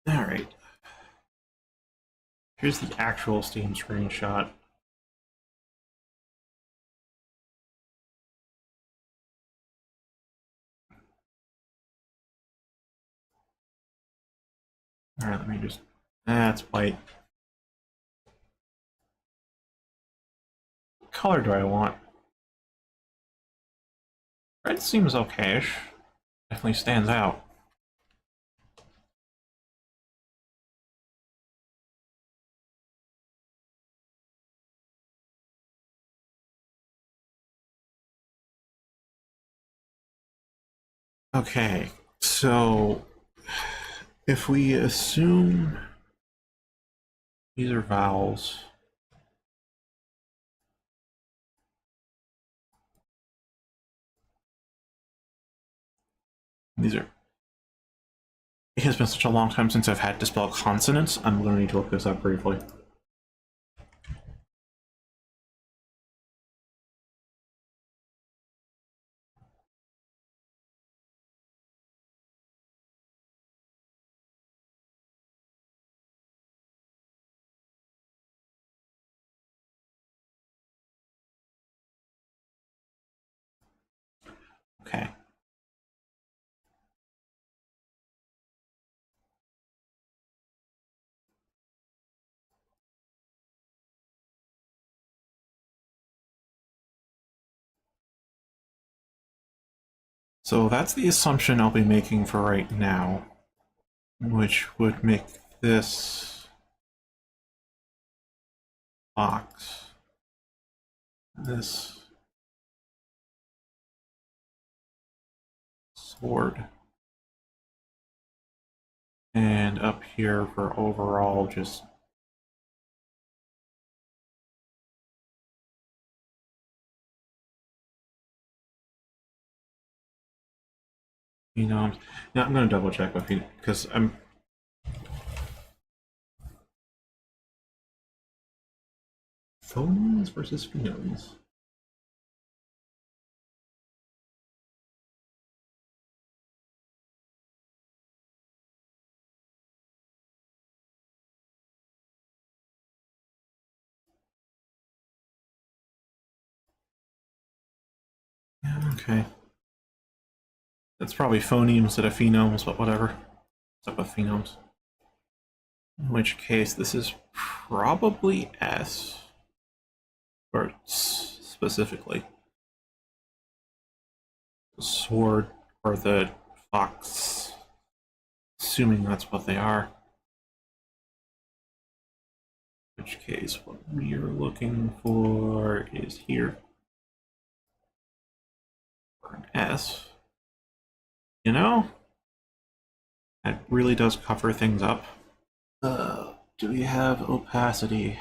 All right. Here's the actual Steam screenshot. All right, let me just. That's white. What color do I want? Red seems okayish. Definitely stands out. Okay, so if we assume these are vowels, these are. It has been such a long time since I've had to spell consonants, I'm going to need to look this up briefly. Okay. So that's the assumption I'll be making for right now, which would make this box, this sword, and up here for overall just phenoms. Now I'm going to double check with you because I'm. Phonemes versus phenomes. Okay. That's probably phonemes instead of phenomes, but whatever. What's up with phenomes? In which case, this is probably S. Or specifically. The sword or the fox. Assuming that's what they are. In which case, what we are looking for is here. For an S. You know? That really does cover things up. Do we have opacity?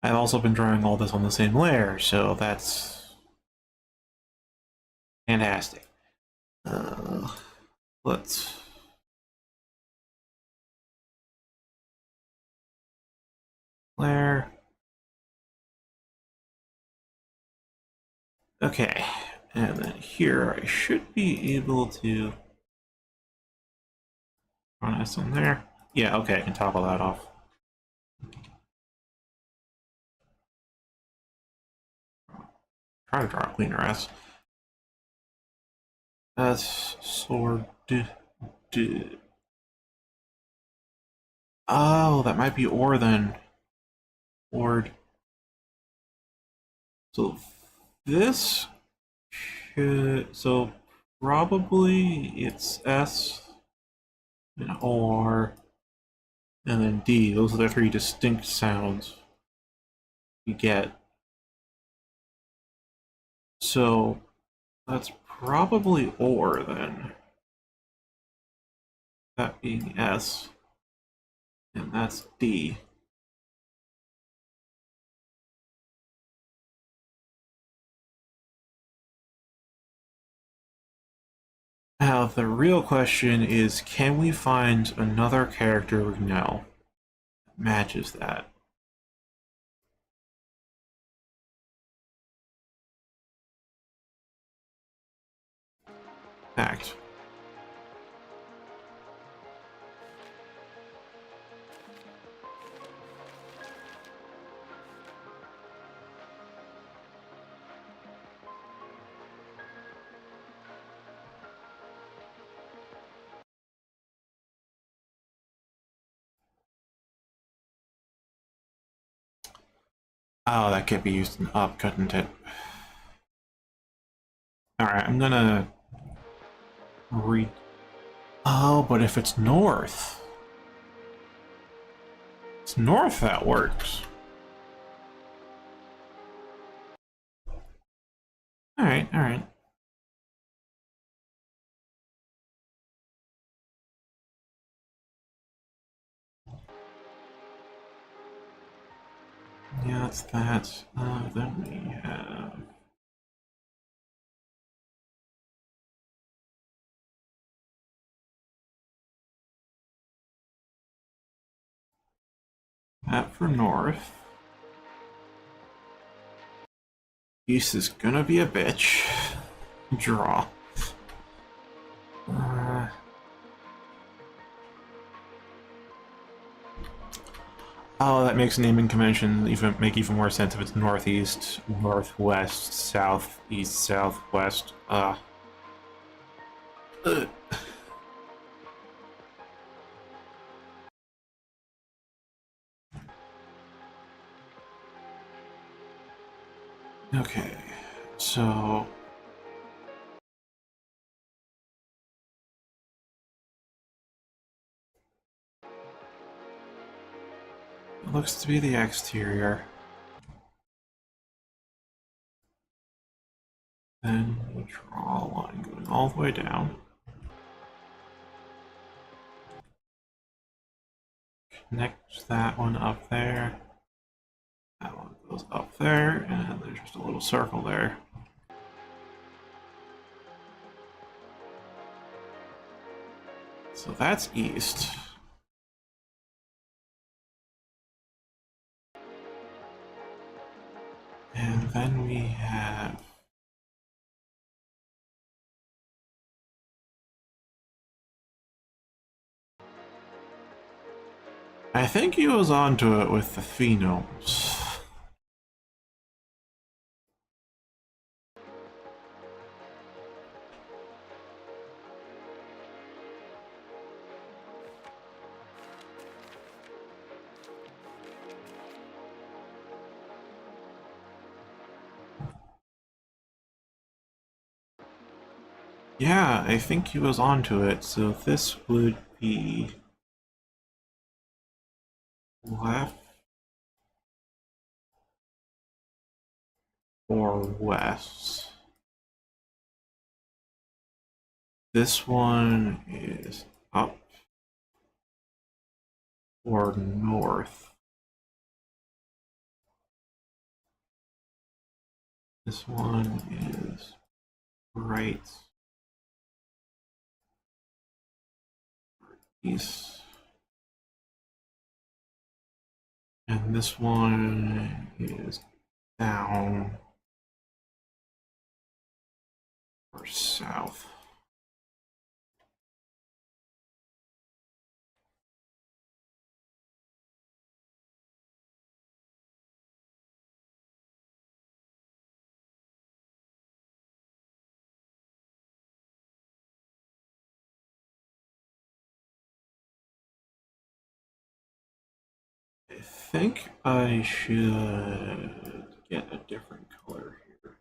I've also been drawing all this on the same layer, so that's fantastic. Let's layer. Okay, and then here I should be able to run S on there. Yeah, okay, I can toggle that off. Try to draw a cleaner S. That's sword. Oh, that might be or then. Ord. So this should, so probably it's S and R and then D. Those are the three distinct sounds you get. So that's probably or then. That being S. And that's D. Now the real question is, can we find another character we know that matches that? Fact. Oh, that could be used in up, couldn't it? Alright, I'm gonna read. Oh, but if it's north. It's north that works. Alright, alright. Yeah, that's that. Then we have... that for north. East is gonna be a bitch. Draw. Oh, that makes naming convention make even more sense if it's northeast, northwest, south, east, southwest. Okay, so it looks to be the exterior. Then we draw a line going all the way down. Connect that one up there. That one goes up there, and there's just a little circle there. So that's east. And then we have... I think he was onto it with the phenomes. Yeah, I think he was onto it. So this would be left or west. This one is up or north. This one is right, east. And this one is down or south. I think I should get a different color here.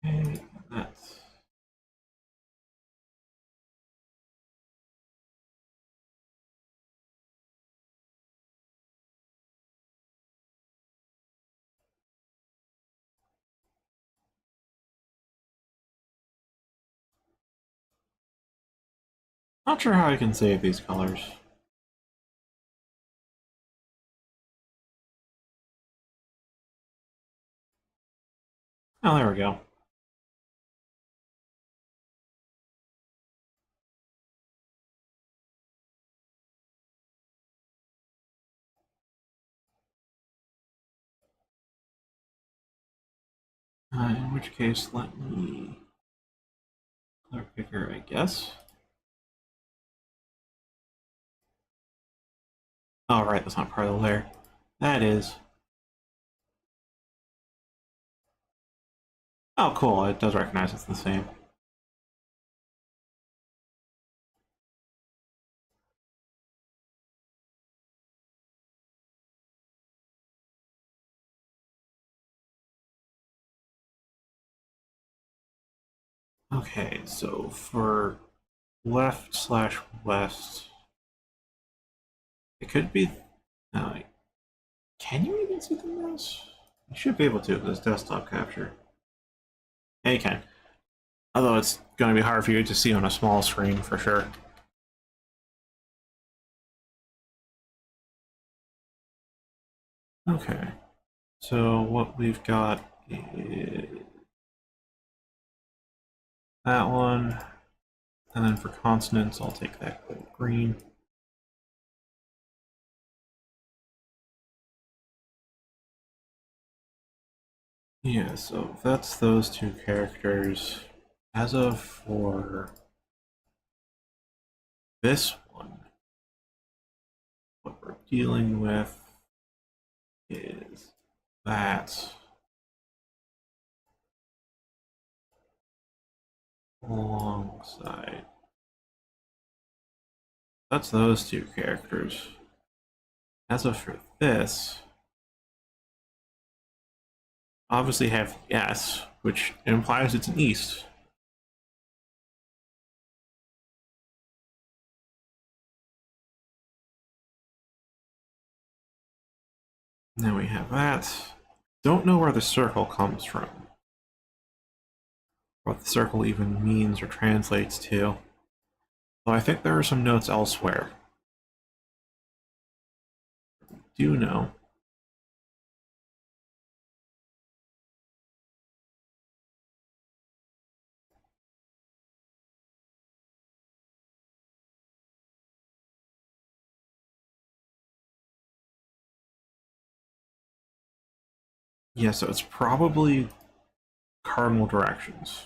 Okay, that's not sure how I can save these colors. Oh, there we go. In which case, let me color picker, I guess. Oh, right, that's not part of the layer. That is. Oh, cool, it does recognize it's the same. Okay, so for left slash west, it could be. Uh, can you even see the mouse? You should be able to with this desktop capture. Yeah, you can. Although it's going to be hard for you to see on a small screen for sure. Okay, so what we've got is that one, and then for consonants, I'll take that green. Yeah, so that's those two characters. As of for this one, what we're dealing with is that alongside. That's those two characters. As of for this, obviously have S, which implies it's an east. Now we have that. Don't know where the circle comes from. What the circle even means or translates to. Though I think there are some notes elsewhere. Do know. Yeah, so it's probably cardinal directions.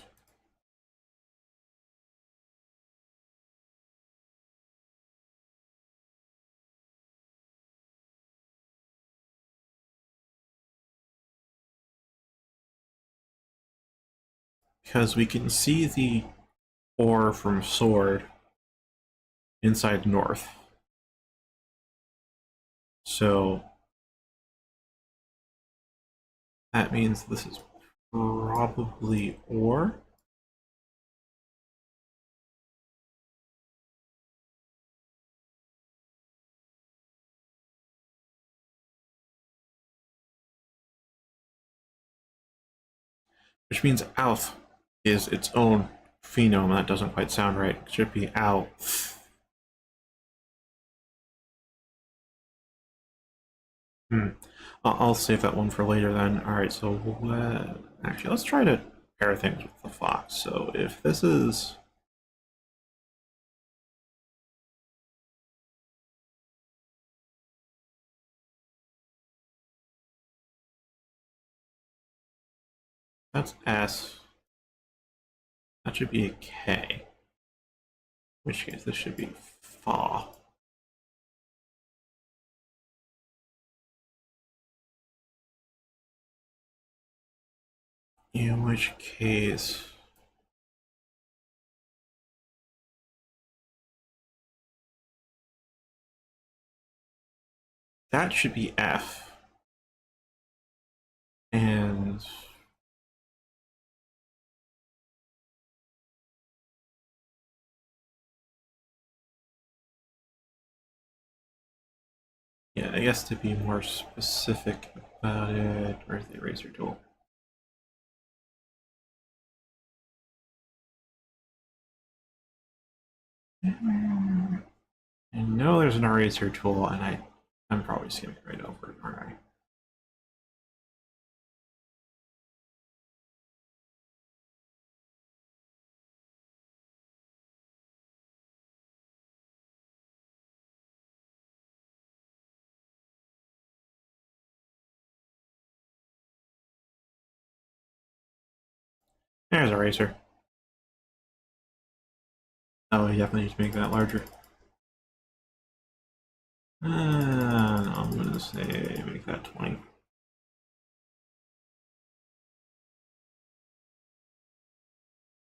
Because we can see the ore from sword inside north. So That means this is probably or. Which means Alf is its own phenome. That doesn't quite sound right. It should be Alf. I'll save that one for later then. All right, so actually, let's try to pair things with the fox. So if this is that's S, that should be a K. In which case, this should be Fa. In which case, that should be F. And yeah, I guess to be more specific about it, where's the eraser tool? I know there's an eraser tool, and I'm probably skimming right over it, aren't I? There's a eraser. Oh, you definitely need to make that larger. I'm gonna say make that 20.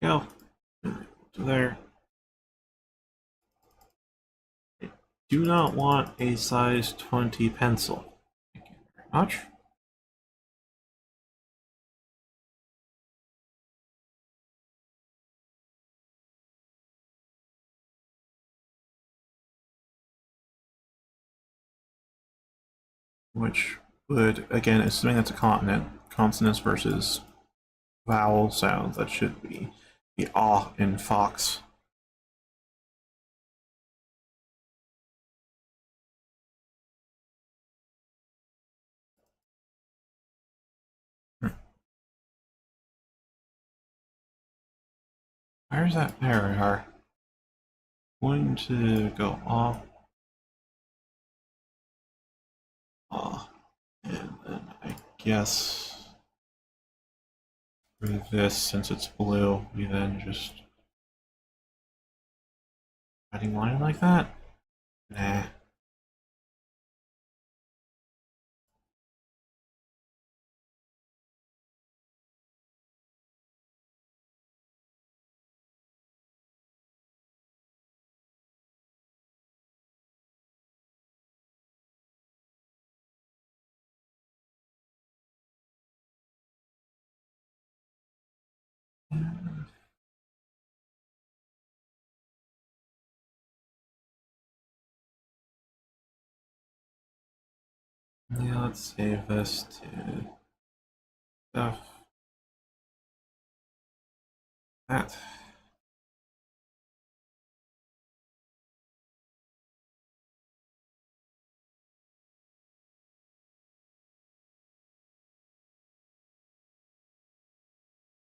Go. To there. I do not want a size 20 pencil. Thank you very much. Which would, again, assuming that's a continent, consonants versus vowel sounds, that should be the ah in fox. Where's that? There we are. Going to go off. Ah. And then I guess for this, since it's blue, we then just adding line like that? Nah. Yeah, let's save this to stuff. That.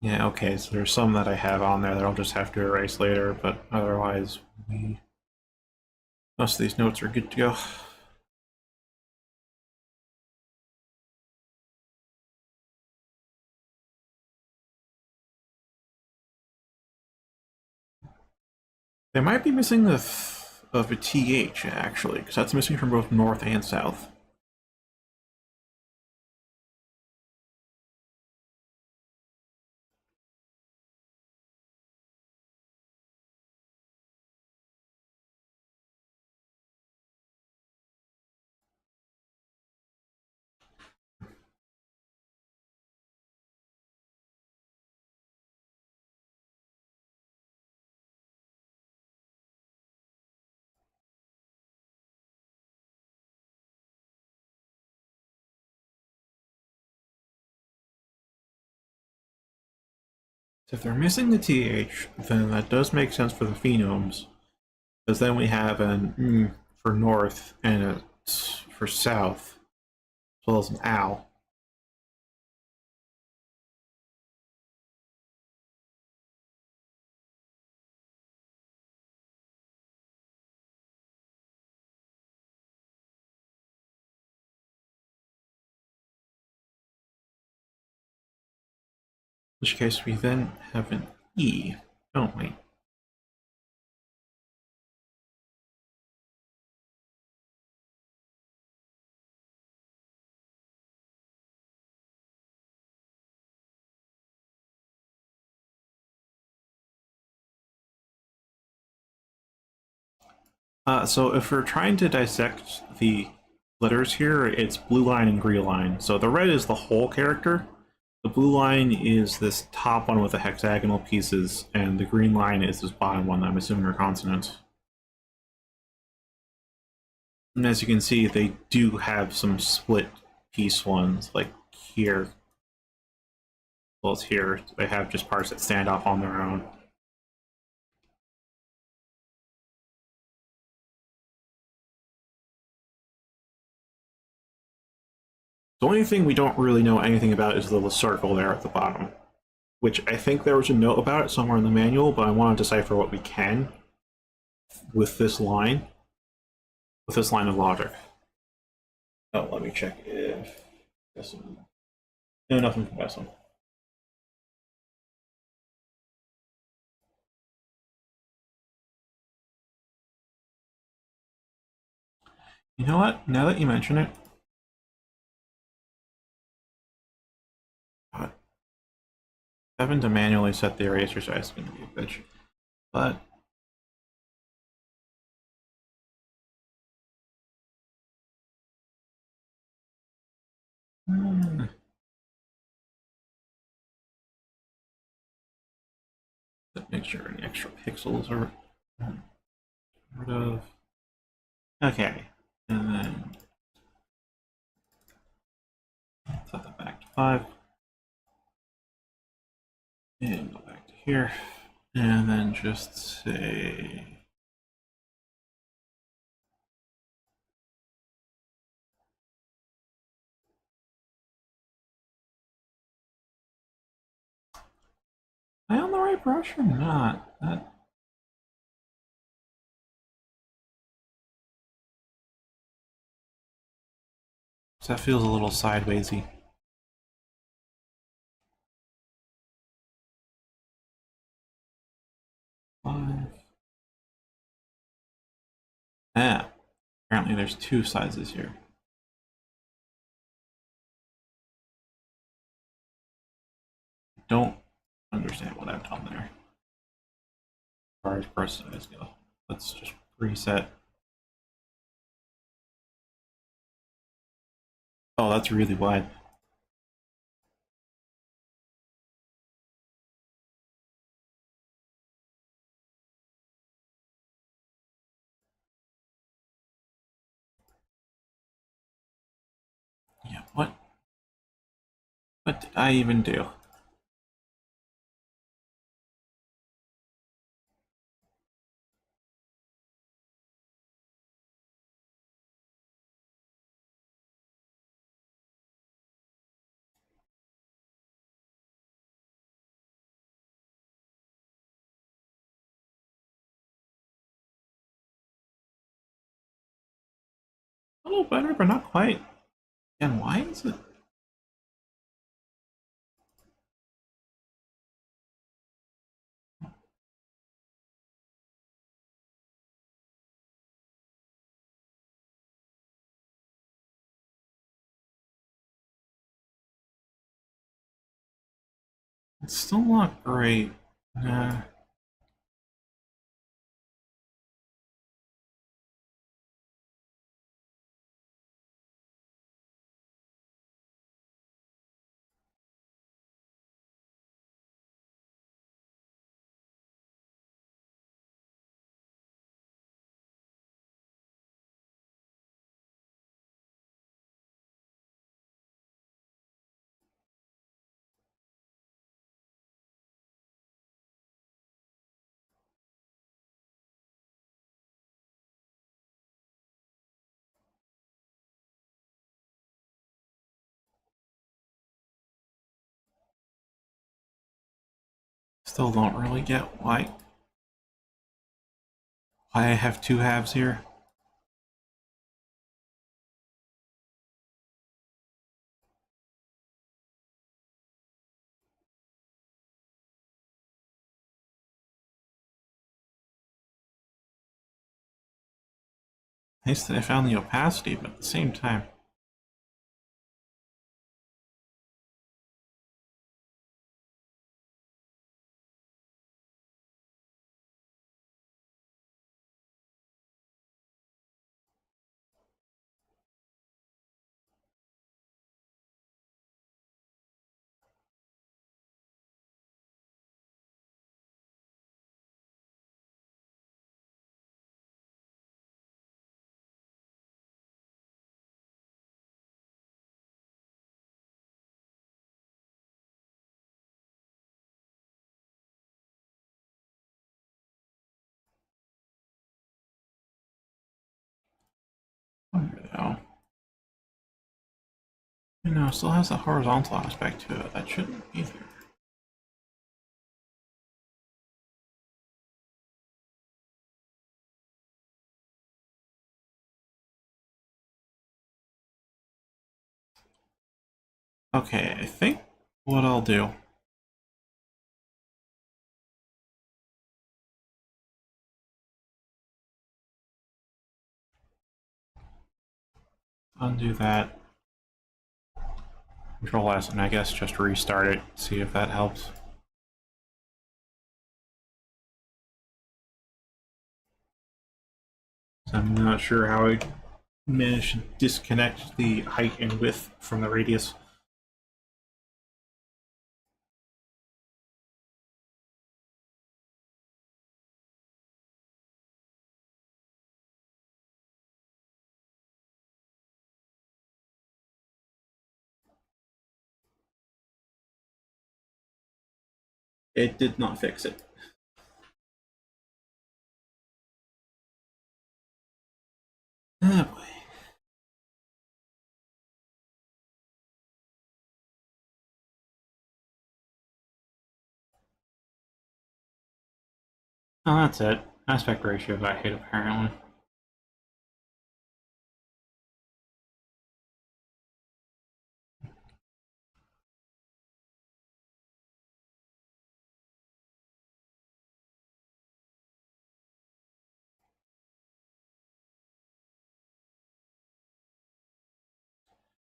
Yeah, okay, so there's some that I have on there that I'll just have to erase later, but otherwise, most of these notes are good to go. They might be missing the of a TH, actually, because that's missing from both north and south. If they're missing the TH, then that does make sense for the phenomes, because then we have an for north and a for south, as well as an ow. In which case we then have an E, don't we? So if we're trying to dissect the letters here, it's blue line and green line. So the red is the whole character, the blue line is this top one with the hexagonal pieces, and the green line is this bottom one that I'm assuming are consonants. And as you can see, they do have some split piece ones, like here. Well, as here, they have just parts that stand off on their own. The only thing we don't really know anything about is the little circle there at the bottom, which I think there was a note about it somewhere in the manual, but I want to decipher what we can with this line of logic. Oh, let me check if this one. No, nothing from this one. You know what? Now that you mention it, having to manually set the eraser size is going to be a bitch. But make sure any extra pixels are rid of. Okay, and then set that back to 5. And go back to here. And then just say am I on the right brush or not? That feels a little sidewaysy. Ah, apparently there's 2 sizes here. Don't understand what I've done there. As far as brush size go, let's just reset. Oh, that's really wide. Yeah, what did I even do? A little better, but not quite. And why is it? It's still not great. Nah. still don't really get why I have two halves here. Nice that I found the opacity, but at the same time. Though. You know, it still has the horizontal aspect to it. That shouldn't be there. Okay, I think what I'll do. Undo that. Control S, and I guess just restart it, see if that helps. I'm not sure how I managed to disconnect the height and width from the radius. It did not fix it. Oh boy. Oh, that's it. Aspect ratio I hate, apparently.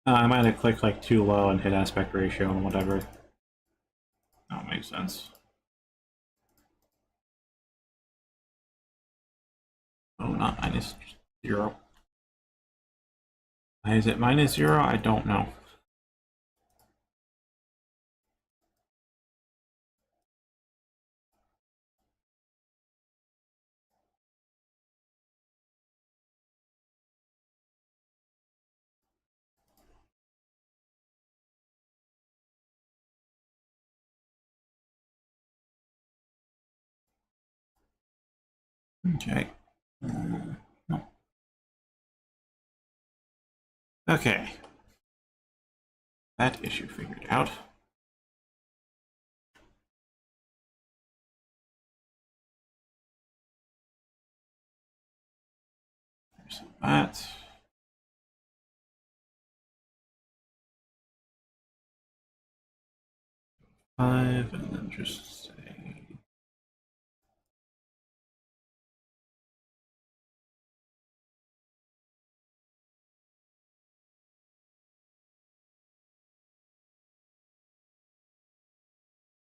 I might have clicked like too low and hit aspect ratio and whatever. That makes sense. Oh, not -0. Is it -0? I don't know. Okay. No. Okay. That issue figured out. There's that. Five, and then just say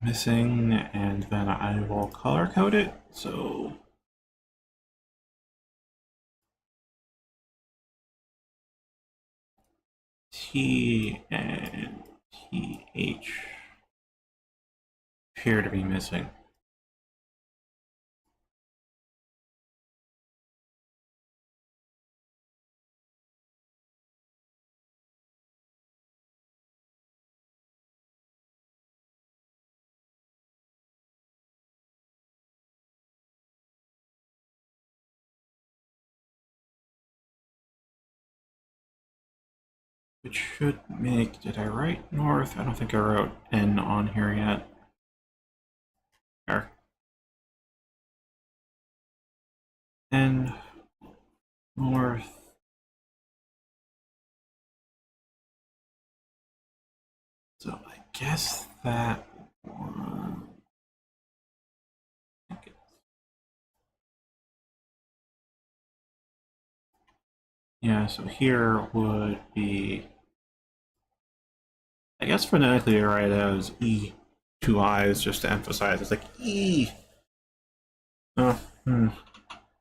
missing, and then I will color code it. So T and TH appear to be missing. Which should make, did I write north? I don't think I wrote N on here yet. there. And north. So I guess that one. Yeah, so here would be, I guess phonetically I write as E, two eyes, just to emphasize. It's like E. Oh,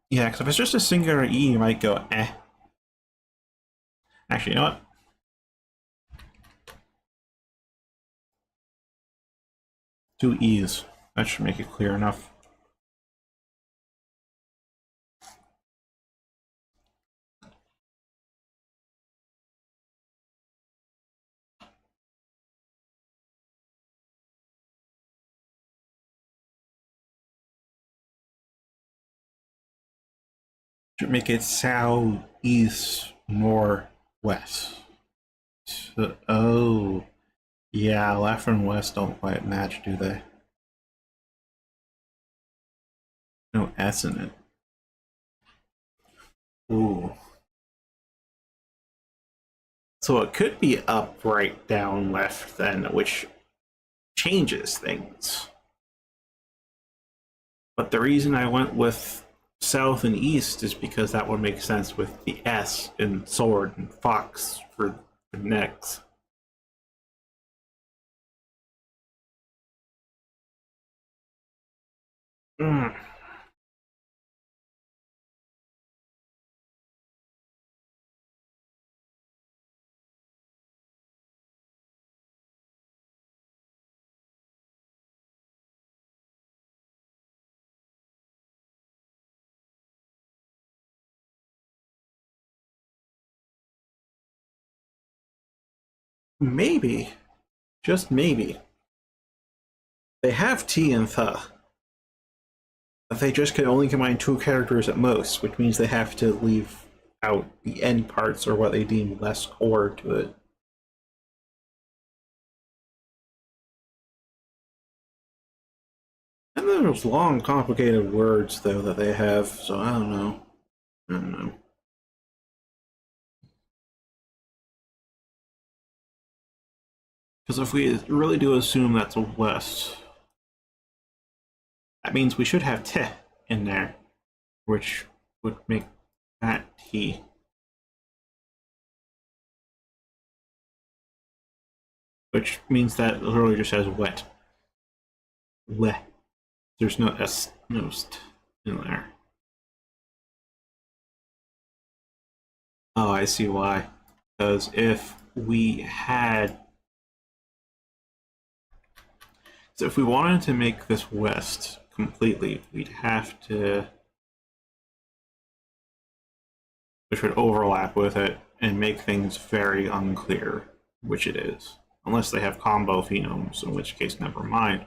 yeah, because if it's just a singular E, you might go eh. Actually, you know what? Two E's. That should make it clear enough. Should make it south, east, northwest. So, oh, yeah, left and west don't quite match, do they? No S in it. Ooh. So it could be up, right, down, left, then, which changes things. But the reason I went with south and east is because that would make sense with the S in sword and fox for the necks. Mm. Maybe, just maybe, they have T and Th. But they just can only combine two characters at most, which means they have to leave out the end parts or what they deem less core to it. And then there's long, complicated words, though, that they have, so I don't know. I don't know. Because if we really do assume that's a west, that means we should have te in there, which would make that t. Which means that literally just has wet. Le. There's no s, no st in there. Oh, I see why. Because if we had, so if we wanted to make this west completely, we'd have to, which would overlap with it and make things very unclear, which it is. Unless they have combo phenomes, in which case, never mind.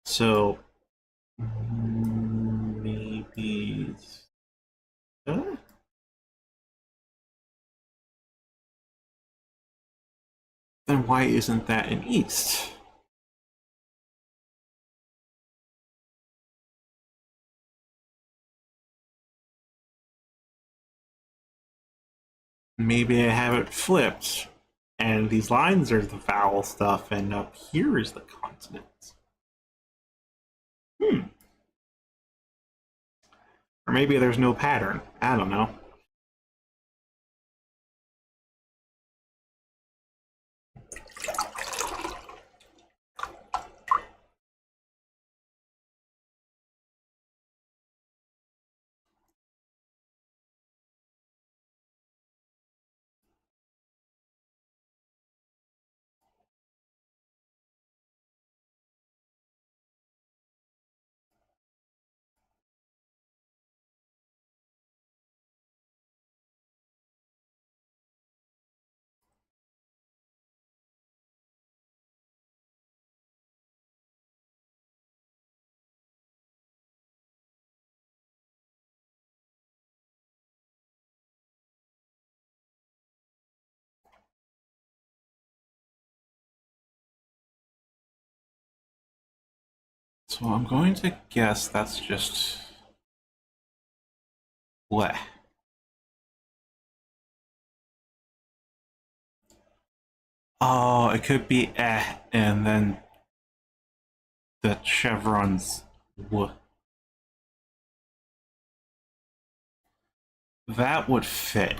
So, maybe... Then why isn't that in east? Maybe I have it flipped, and these lines are the vowel stuff, and up here is the consonants. Or maybe there's no pattern. I don't know. So I'm going to guess that's just bleh. Oh, it could be and then the chevrons w. That would fit.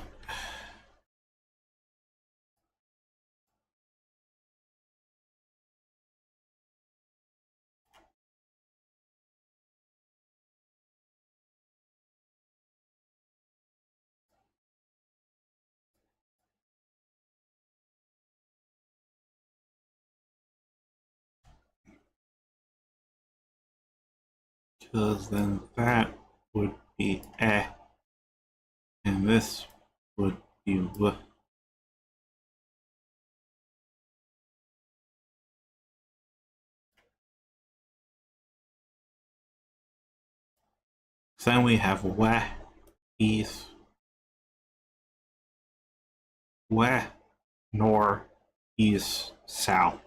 Because then that would be and this would be w. So then we have weh, east, weh, nor, east, south,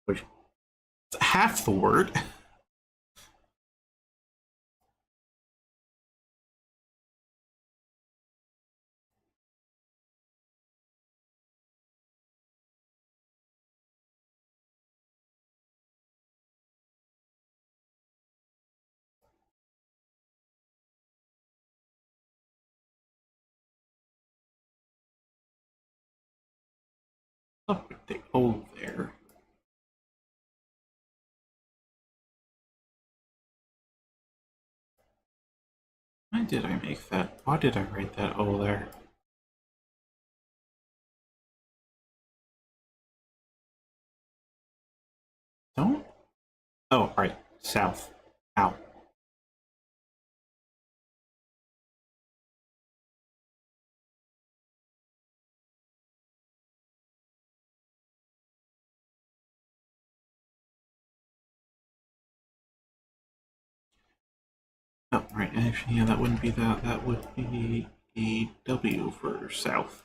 which is half the word. Up with the O there. Why did I make that? Why did I write that O there? Don't? Oh, right. South. Out. Oh, right. Actually, yeah, that wouldn't be that. That would be a W for south.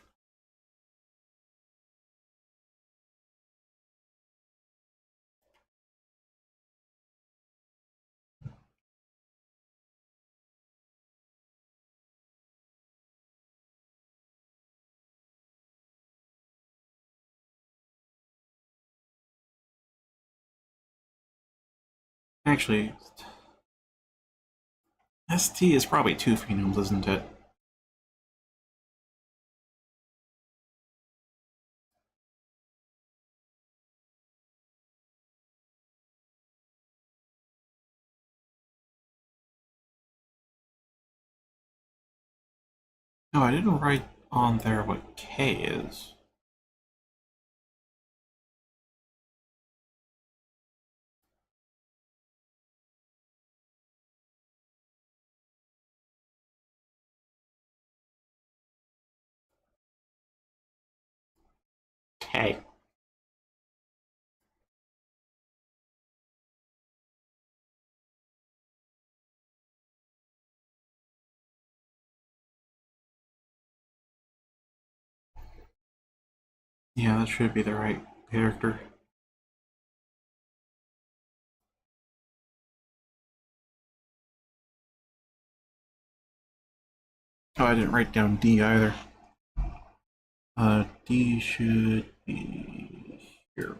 Actually, ST is probably two phenomes, isn't it? No, I didn't write on there what K is. K. Yeah, that should be the right character. Oh, I didn't write down D either. D should be here.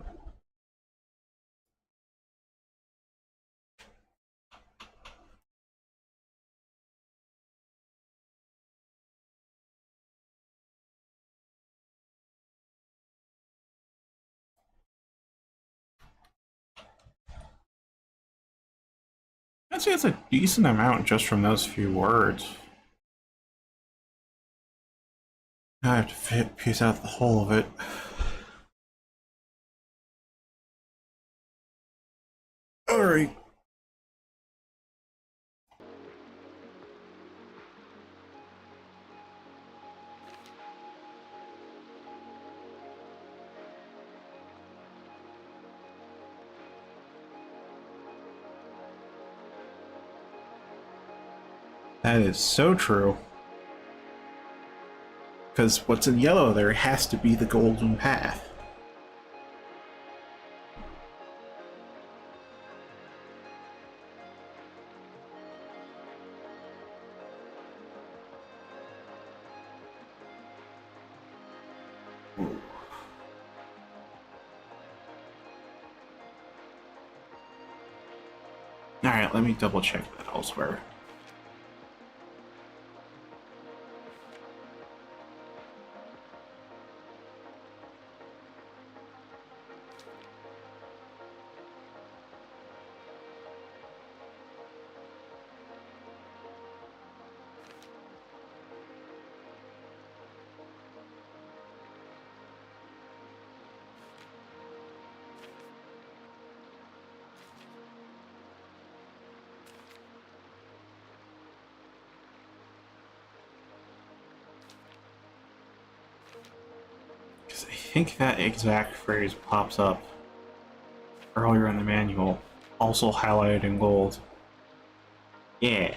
I'd say it's a decent amount just from those few words. I have to piece out the whole of it. Alright. That is so true. Because what's in yellow there has to be the golden path. Alright, let me double check that elsewhere. I think that exact phrase pops up earlier in the manual, also highlighted in gold. Yeah.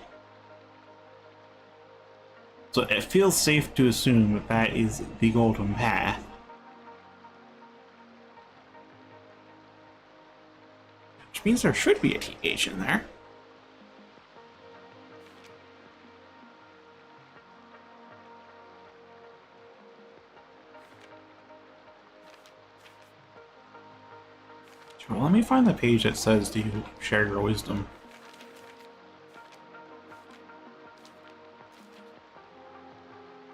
So it feels safe to assume that that is the golden path. Which means there should be a TH in there. Well, let me find the page that says, do you share your wisdom?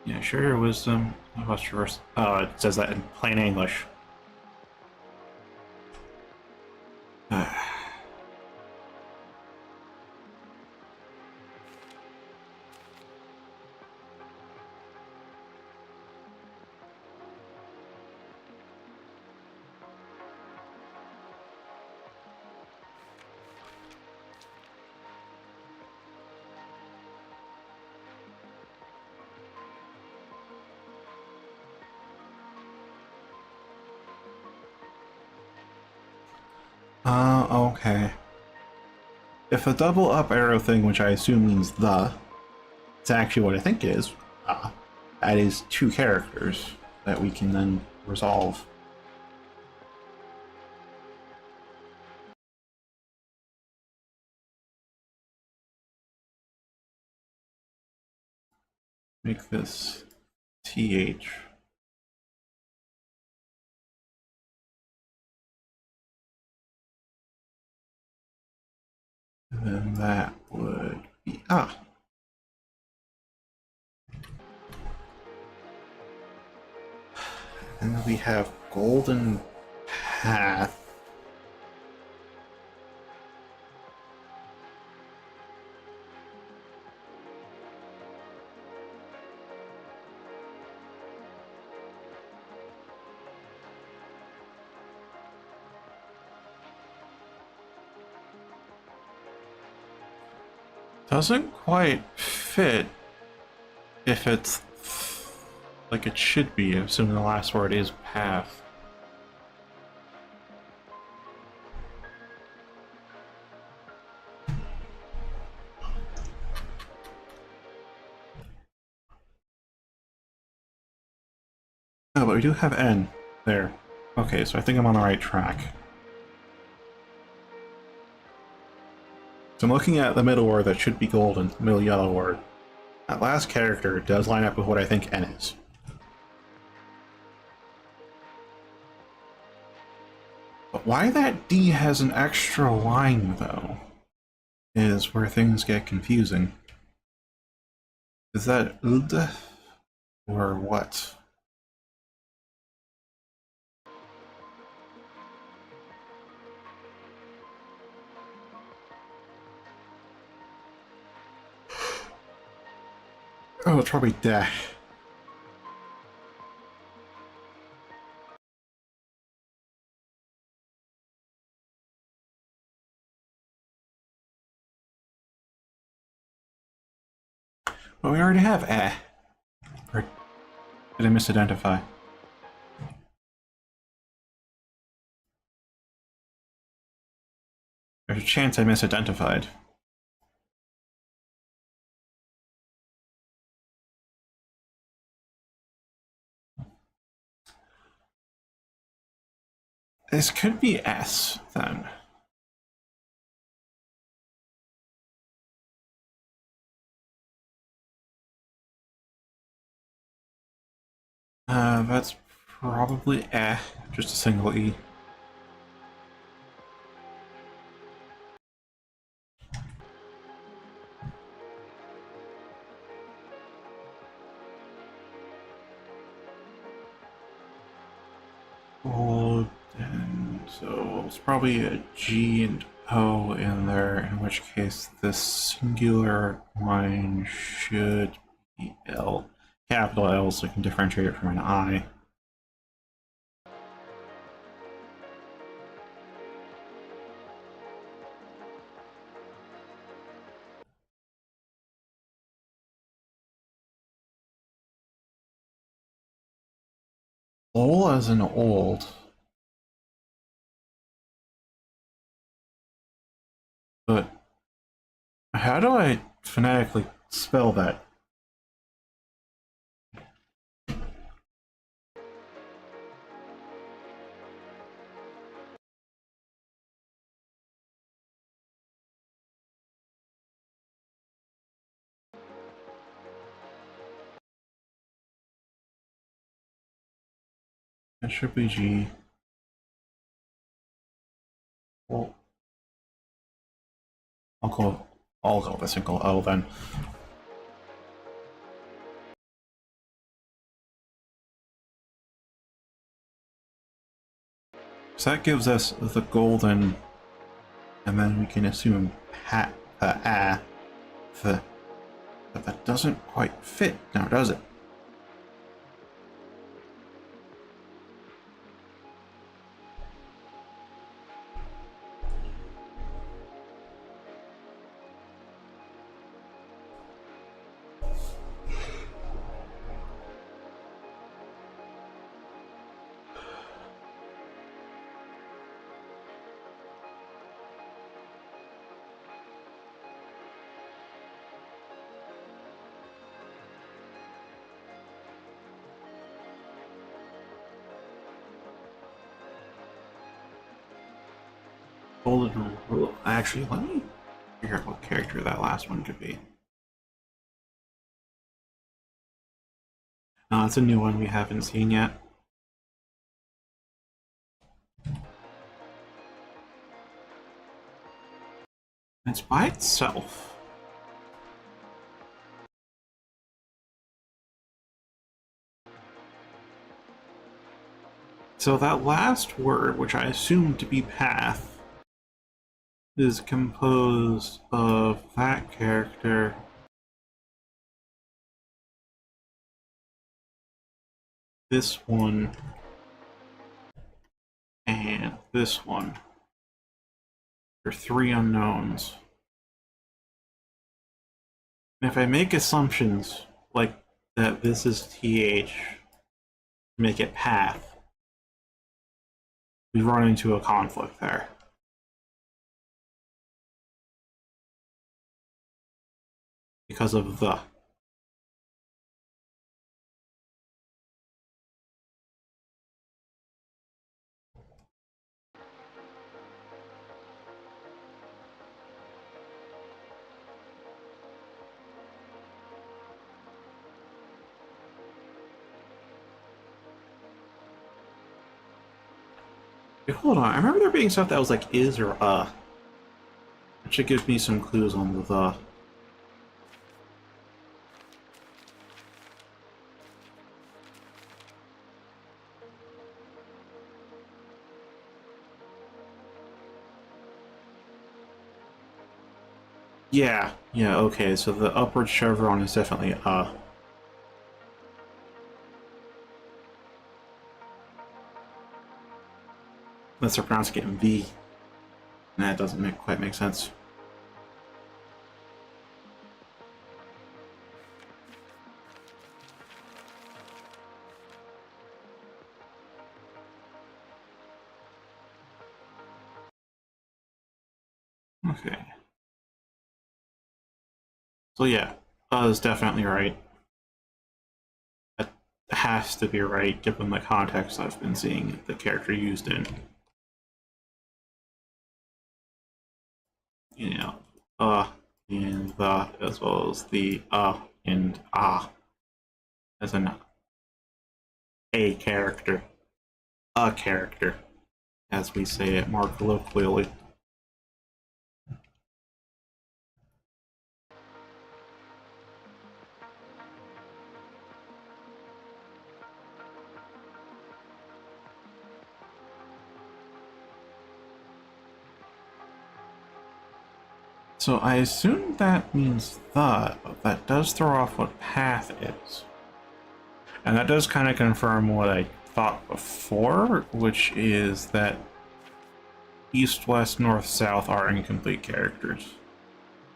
Yeah, share your wisdom. What's yours? Oh, it says that in plain English. Okay. If a double up arrow thing, which I assume means the, it's actually what I think it is, that is two characters that we can then resolve. Make this TH. And then that would be, and then we have golden path. Doesn't quite fit if it's like it should be, assuming the last word is path. Oh, but we do have N there. Okay, so I think I'm on the right track. So I'm looking at the middle word that should be golden, the middle yellow word. That last character does line up with what I think N is. But why that D has an extra line, though, is where things get confusing. Is that UD? Or what? Oh, it's probably DE. Well, we already have Or did I misidentify? There's a chance I misidentified. This could be S, then. That's probably just a single E. Golden. So it's probably a G and O in there, in which case this singular line should be L. Capital L, so I can differentiate it from an I. Ol as in old. But how do I phonetically spell that? It should be G. Well, I'll go with a single O then. So that gives us the golden, and then we can assume but that doesn't quite fit now, does it? Golden rule. Actually, let me figure out what character that last one could be. No, it's a new one we haven't seen yet. It's by itself. So that last word, which I assume to be path, is composed of that character, this one, and this one. There are three unknowns. And if I make assumptions like that this is TH, make it path, we run into a conflict there. Because of the. Wait, hold on, I remember there being stuff that was like is or That should give me some clues on the. Yeah, okay, so the upward chevron is definitely Unless they're pronouncing it in V. That doesn't quite make sense. Okay. So yeah, is definitely right. That has to be right, given the context I've been seeing the character used in. You know, and the, as well as the and as an a character, as we say it more colloquially. So I assume that means the, but that does throw off what path is. And that does kind of confirm what I thought before, which is that east, west, north, south are incomplete characters.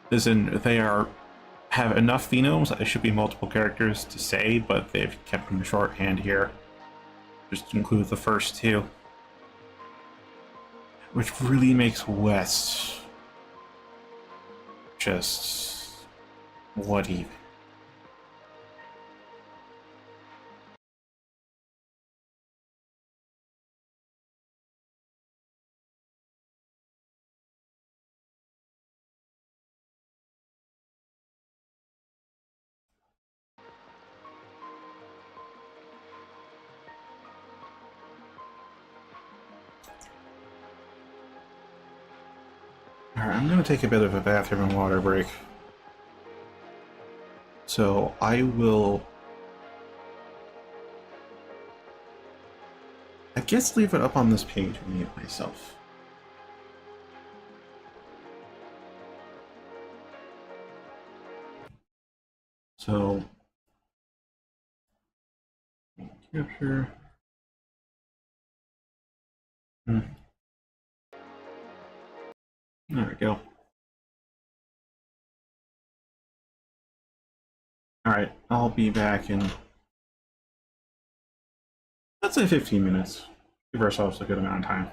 As in, they have enough phenomes that it should be multiple characters to say, but they've kept them shorthand here. Just to include the first two. Which really makes west just what even. Alright, I'm gonna take a bit of a bathroom and water break. So I will, I guess, leave it up on this page and mute myself. So capture. There we go. Alright, I'll be back in, let's say 15 minutes. Give ourselves a good amount of time.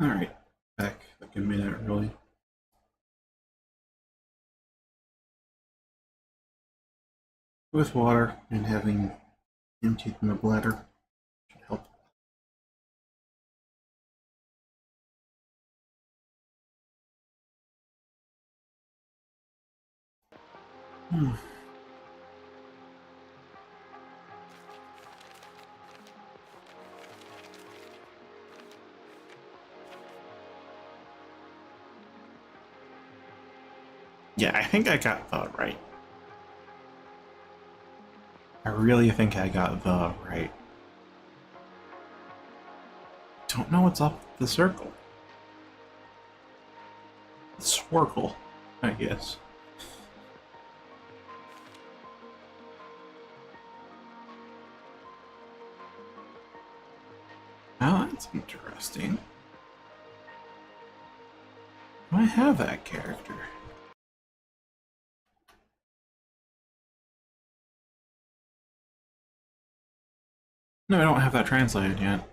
Alright, back like a minute early. With water and having emptied my bladder should help. Yeah, I think I got the right. I really think I got the right. Don't know what's up the circle. Swarkle, I guess. Oh, that's interesting. Do I have that character? No, I don't have that translated yet.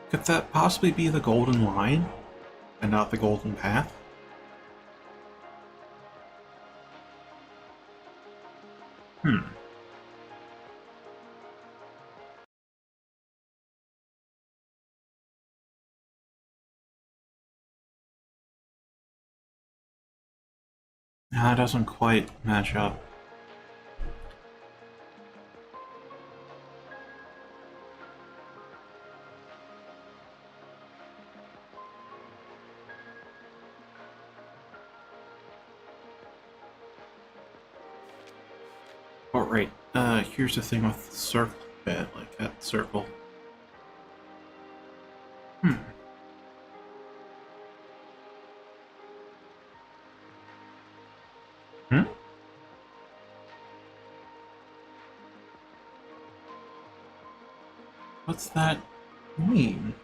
Could that possibly be the golden line and not the golden path? Hmm. That doesn't quite match up. Alright, here's the thing with the circle bit, like that circle. Hmm. Hmm? What's that mean?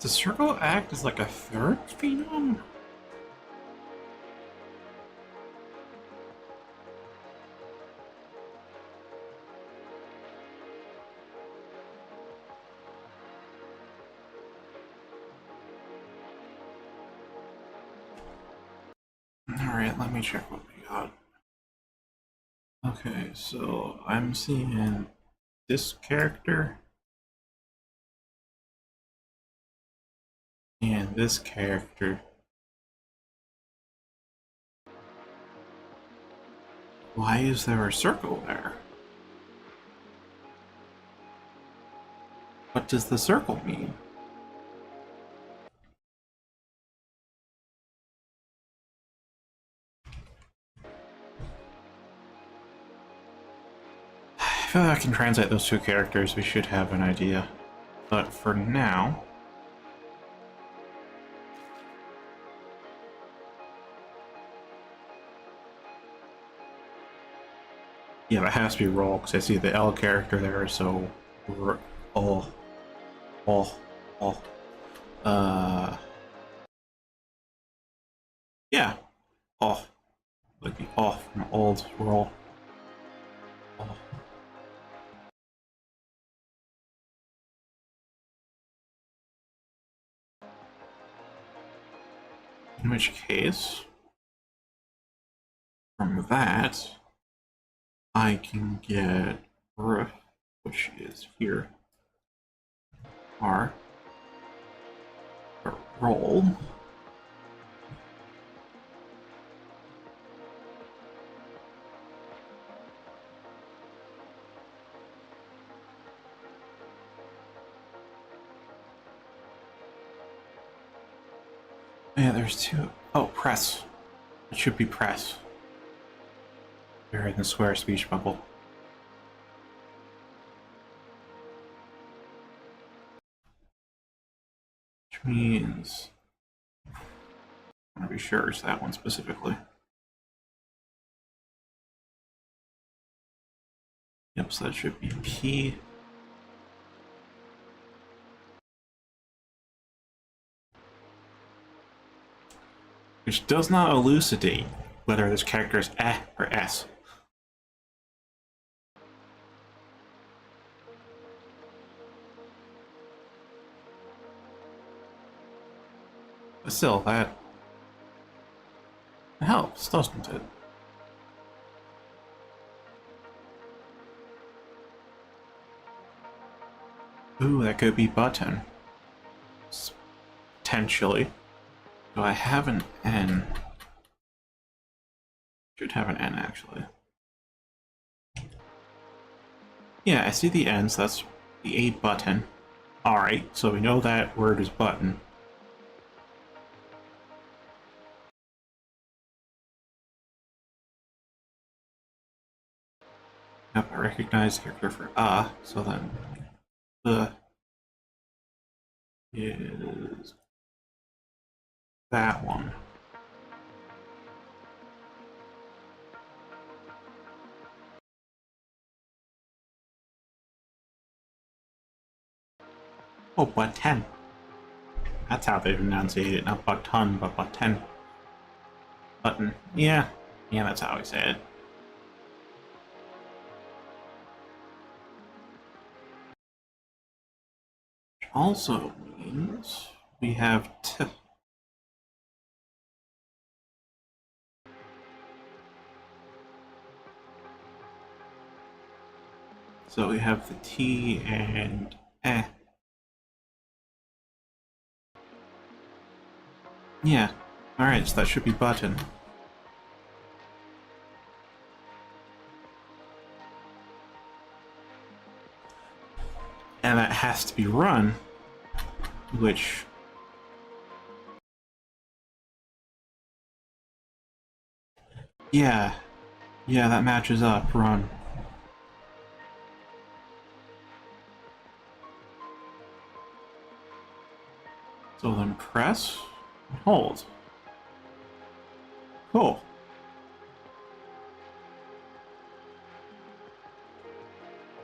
Does circle act as like a third phenom? Alright, let me check what we got. Okay, so I'm seeing this character and this character. Why is there a circle there? What does the circle mean? I feel like I can translate those two characters, we should have an idea. But for now... Yeah, that has to be roll, because I see the L character there, so... Oh. Oh. Oh. Yeah. Oh. Like the off from old roll. Oh. In which case, from that, I can get Roof, which is here. R. Roll. Yeah, there's two. Oh, press. It should be press. You're in the square speech bubble. Which means... I want to be sure it's that one specifically. Yep, so that should be P. Which does not elucidate whether this character is E or S. But still, that helps, doesn't it? Ooh, that could be button. Potentially. Do I have an N? Should have an N, actually. Yeah, I see the N, so that's the A button. Alright, so we know that word is button. Yep, I recognize the character for so then the is that one. Oh, button. That's how they enunciate it, not button, but button. Button. Yeah, that's how I say it. Also means we have T. So we have the T and E. Yeah. Alright, so that should be button. And that has to be run, which... Yeah, that matches up, run. So then press, and hold. Cool.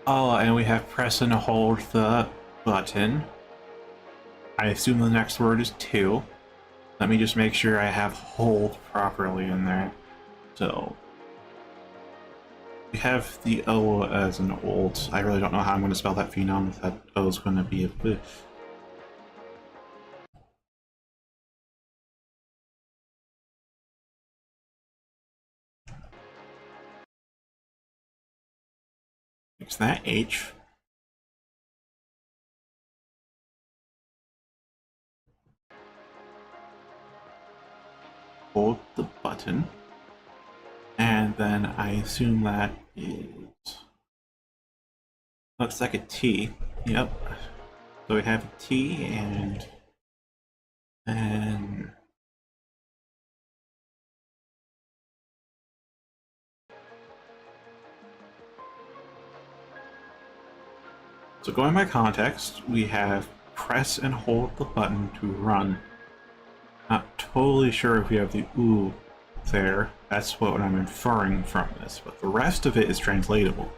Oh, and we have press and hold the button. I assume the next word is to. Let me just make sure I have hold properly in there. So we have the O as an old. I really don't know how I'm going to spell that phenom. If that O is going to be a B. Makes that H. Hold the button. And then I assume that is... Looks like a T. Yep. So we have a T and then so going by context, we have press and hold the button to run. Not totally sure if we have the ooh there. That's what I'm inferring from this, but the rest of it is translatable.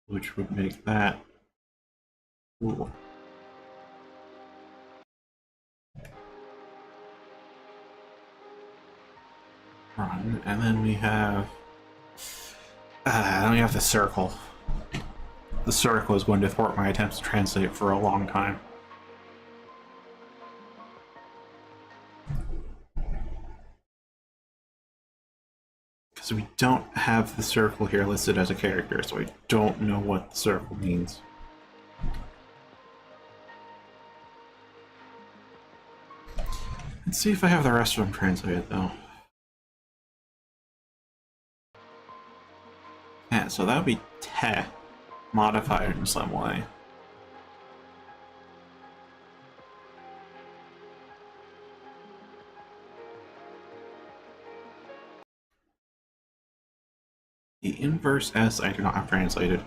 Which would make that cool. Run, and then we have then we have the circle. The circle is going to thwart my attempts to translate for a long time. Because we don't have the circle here listed as a character, so I don't know what the circle means. Let's see if I have the rest of them translated, though. Yeah, so that would be te, modified in some way. The inverse S I do not have translated.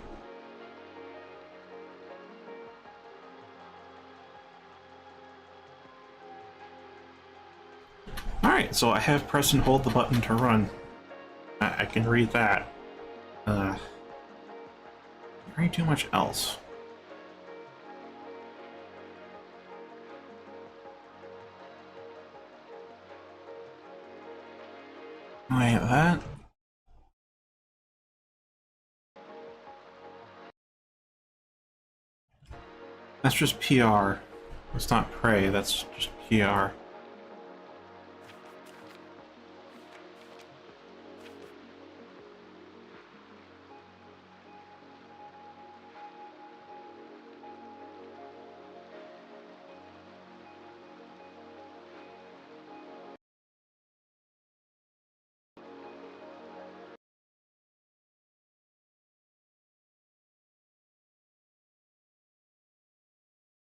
Alright, so I have press and hold the button to run. I can read that. Can't read too much else. Wait, that? That's just PR. It's not pray, that's just PR.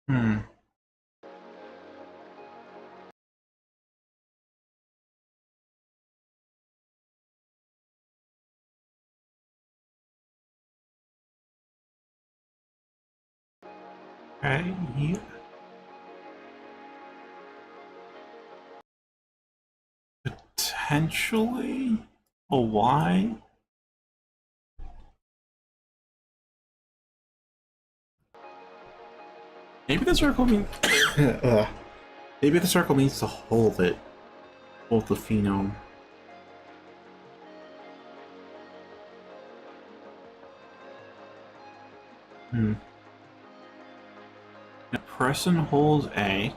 Hmm. Okay, yeah. Potentially a Y? Maybe the circle means... Maybe the circle means to hold it. Hold the phenome. Hmm. Now press and hold A.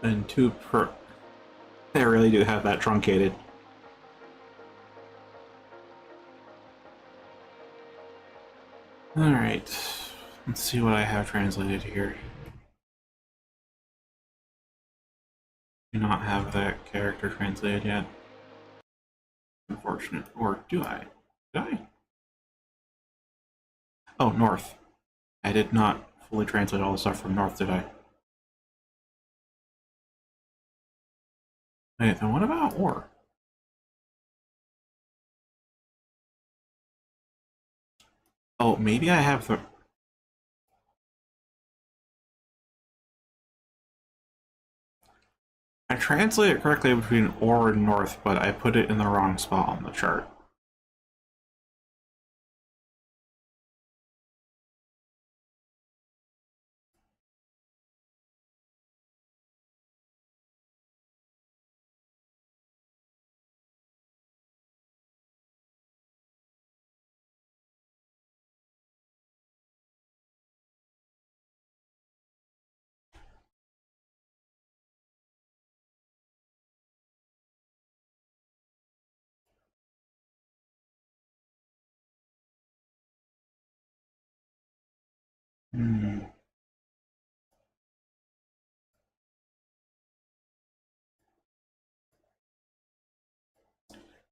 And two per... They really do have that truncated. Alright. Let's see what I have translated here. Do not have that character translated yet. Unfortunate. Or do I? Did I? Oh, North. I did not fully translate all the stuff from North, did I? Wait, then what about Or? Oh, maybe I have the... I translated it correctly between Or and North, but I put it in the wrong spot on the chart. Hmm.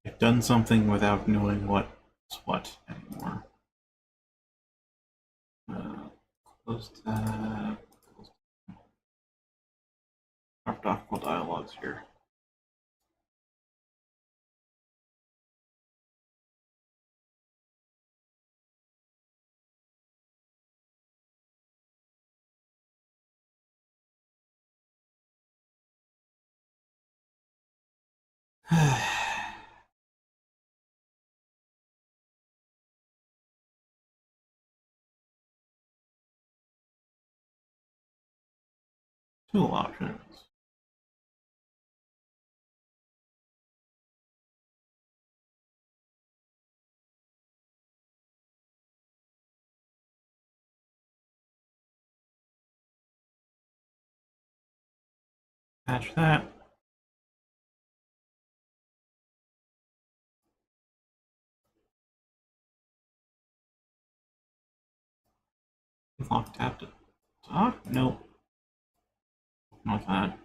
I've done something without knowing what's what anymore. Close tab. Graphical dialogues here. Tool options. Attach that. Lock tapped it. Dock? Nope. Not that.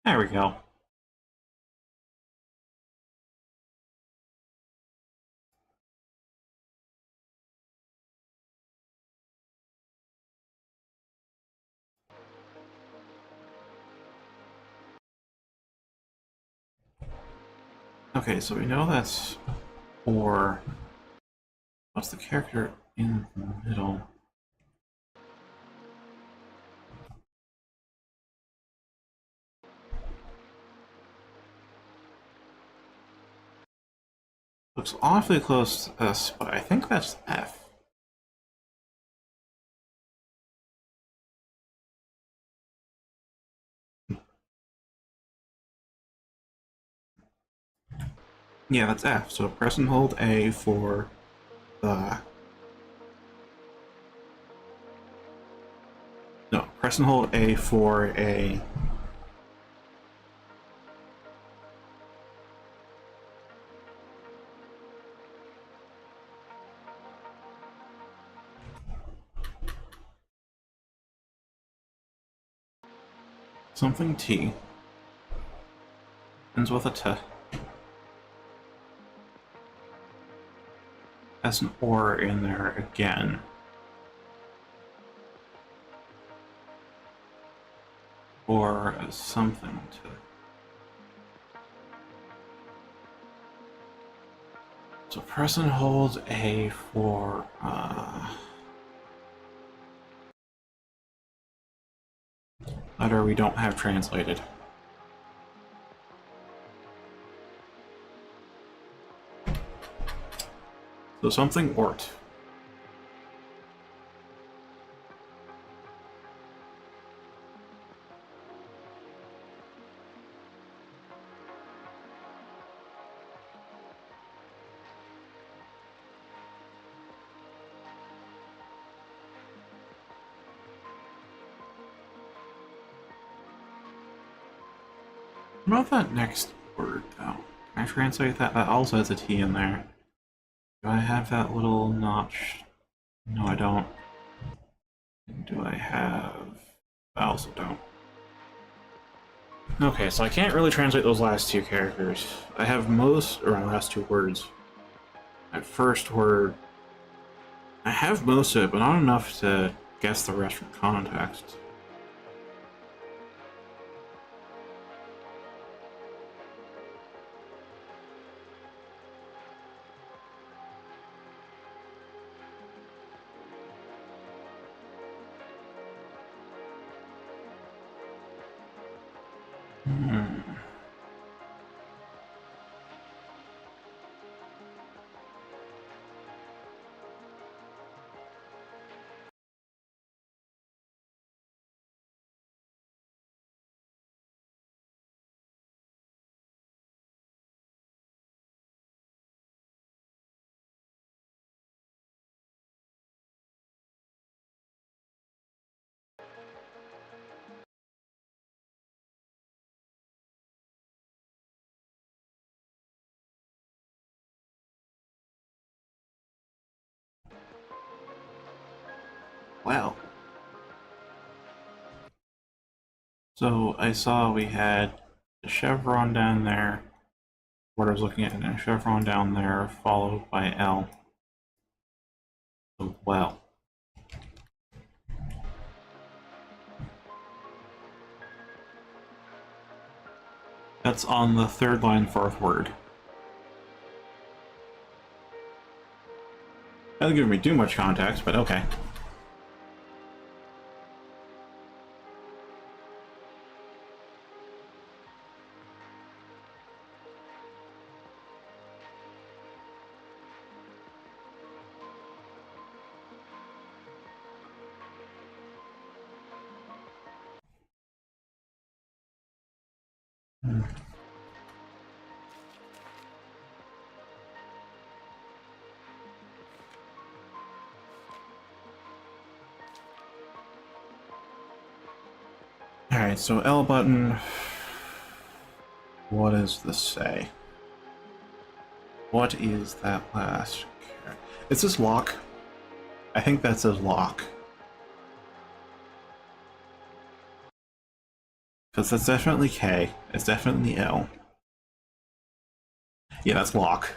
There we go. Okay, so we know that's for... What's the character in the middle? Looks awfully close to S, but I think that's F. Yeah, that's F. So press and hold A for the... No, press and hold A for a... something T. Ends with a T. Has an or in there again. Or something to... So press and hold A for... letter we don't have translated. So something ort. What about that next word, though? Can I translate that? That also has a T in there. Do I have that little notch? No, I don't. Do I have... I also don't. Okay, so I can't really translate those last two characters. I have most... or my last two words. That first word... I have most of it, but not enough to guess the rest from context. Well. So I saw we had a chevron down there, what I was looking at, and a chevron down there, followed by L. So, well. That's on the third line, fourth word. Doesn't give me too much context, but okay. Alright, so L button. What does this say? What is that last? Is this lock? I think that says lock. Because that's definitely K. It's definitely L. Yeah, that's lock.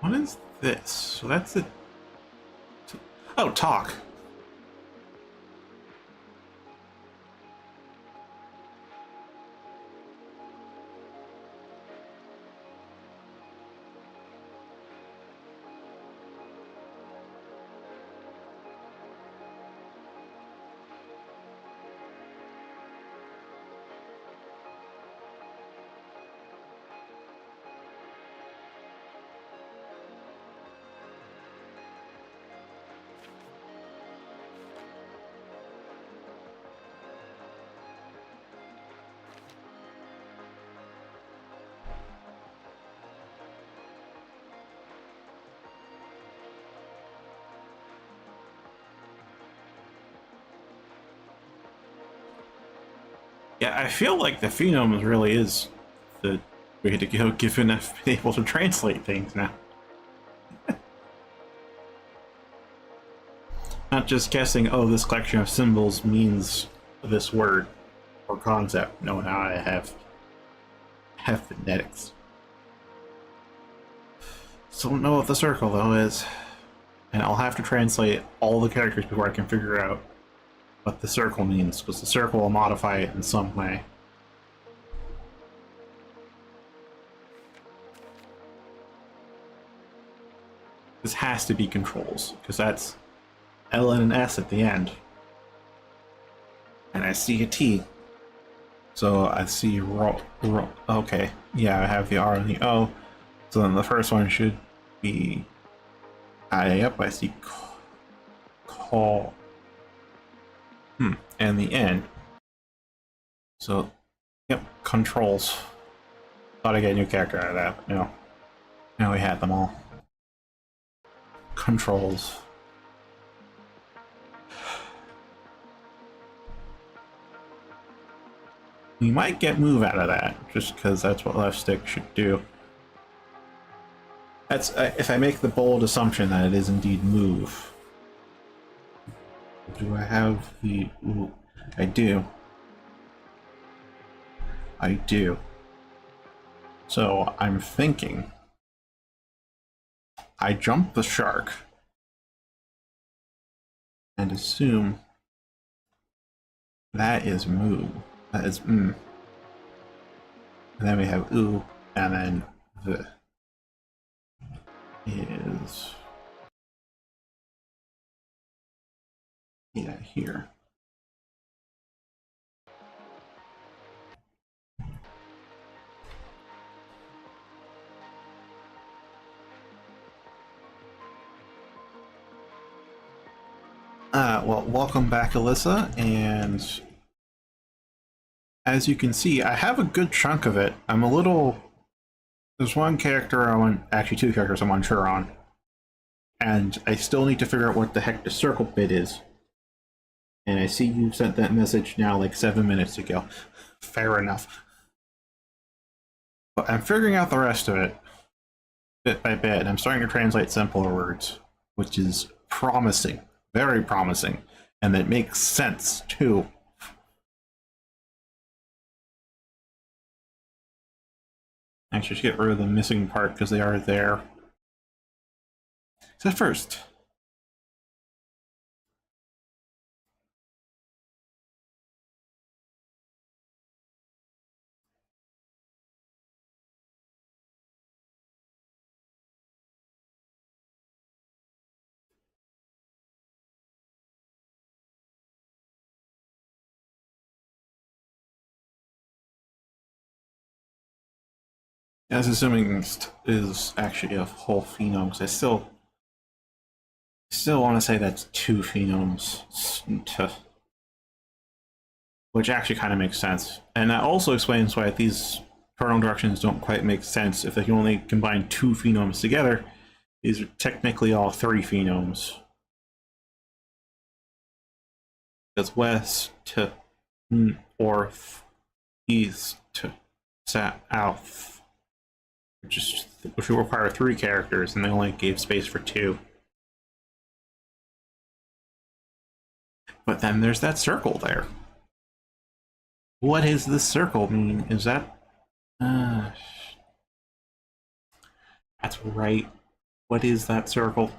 What is this? So that's it. Oh, talk. Yeah, I feel like the phenome really is the way to go, given I've been able to translate things now. Not just guessing, oh, this collection of symbols means this word or concept. No, now I have phonetics. Still don't know what the circle, though, is. And I'll have to translate all the characters before I can figure out what the circle means, because the circle will modify it in some way. This has to be controls, because that's L and an S at the end. And I see a T. So I see okay. Yeah, I have the R and the O. So then the first one should be yep, I see call. And the N. So, yep, controls. Thought I'd get a new character out of that, but no. Now we had them all. Controls. We might get move out of that, just because that's what left stick should do. That's if I make the bold assumption that it is indeed move. Do I have the... Ooh, I do. I do. So I'm thinking I jump the shark and assume that is moo. That is And then we have ooh, and then the is here. Well, welcome back, Alyssa, and as you can see, I have a good chunk of it. I'm a little... There's one character actually two characters I'm unsure on, and I still need to figure out what the heck the circle bit is. And I see you sent that message now like 7 minutes ago. Fair enough. But I'm figuring out the rest of it, bit by bit, and I'm starting to translate simpler words, which is promising. Very promising, and that makes sense too. Actually, I should get rid of the missing part because they are there. So first, As assuming is actually a whole phenome, because I still want to say that's two phenomes, which actually kind of makes sense. And that also explains why these cardinal directions don't quite make sense if they can only combine two phenomes together. These are technically all three phenomes. Because west to north, east to south, which will require three characters, and they only gave space for two. But then there's that circle there. What does this circle mean? Is that... that's right. What is that circle?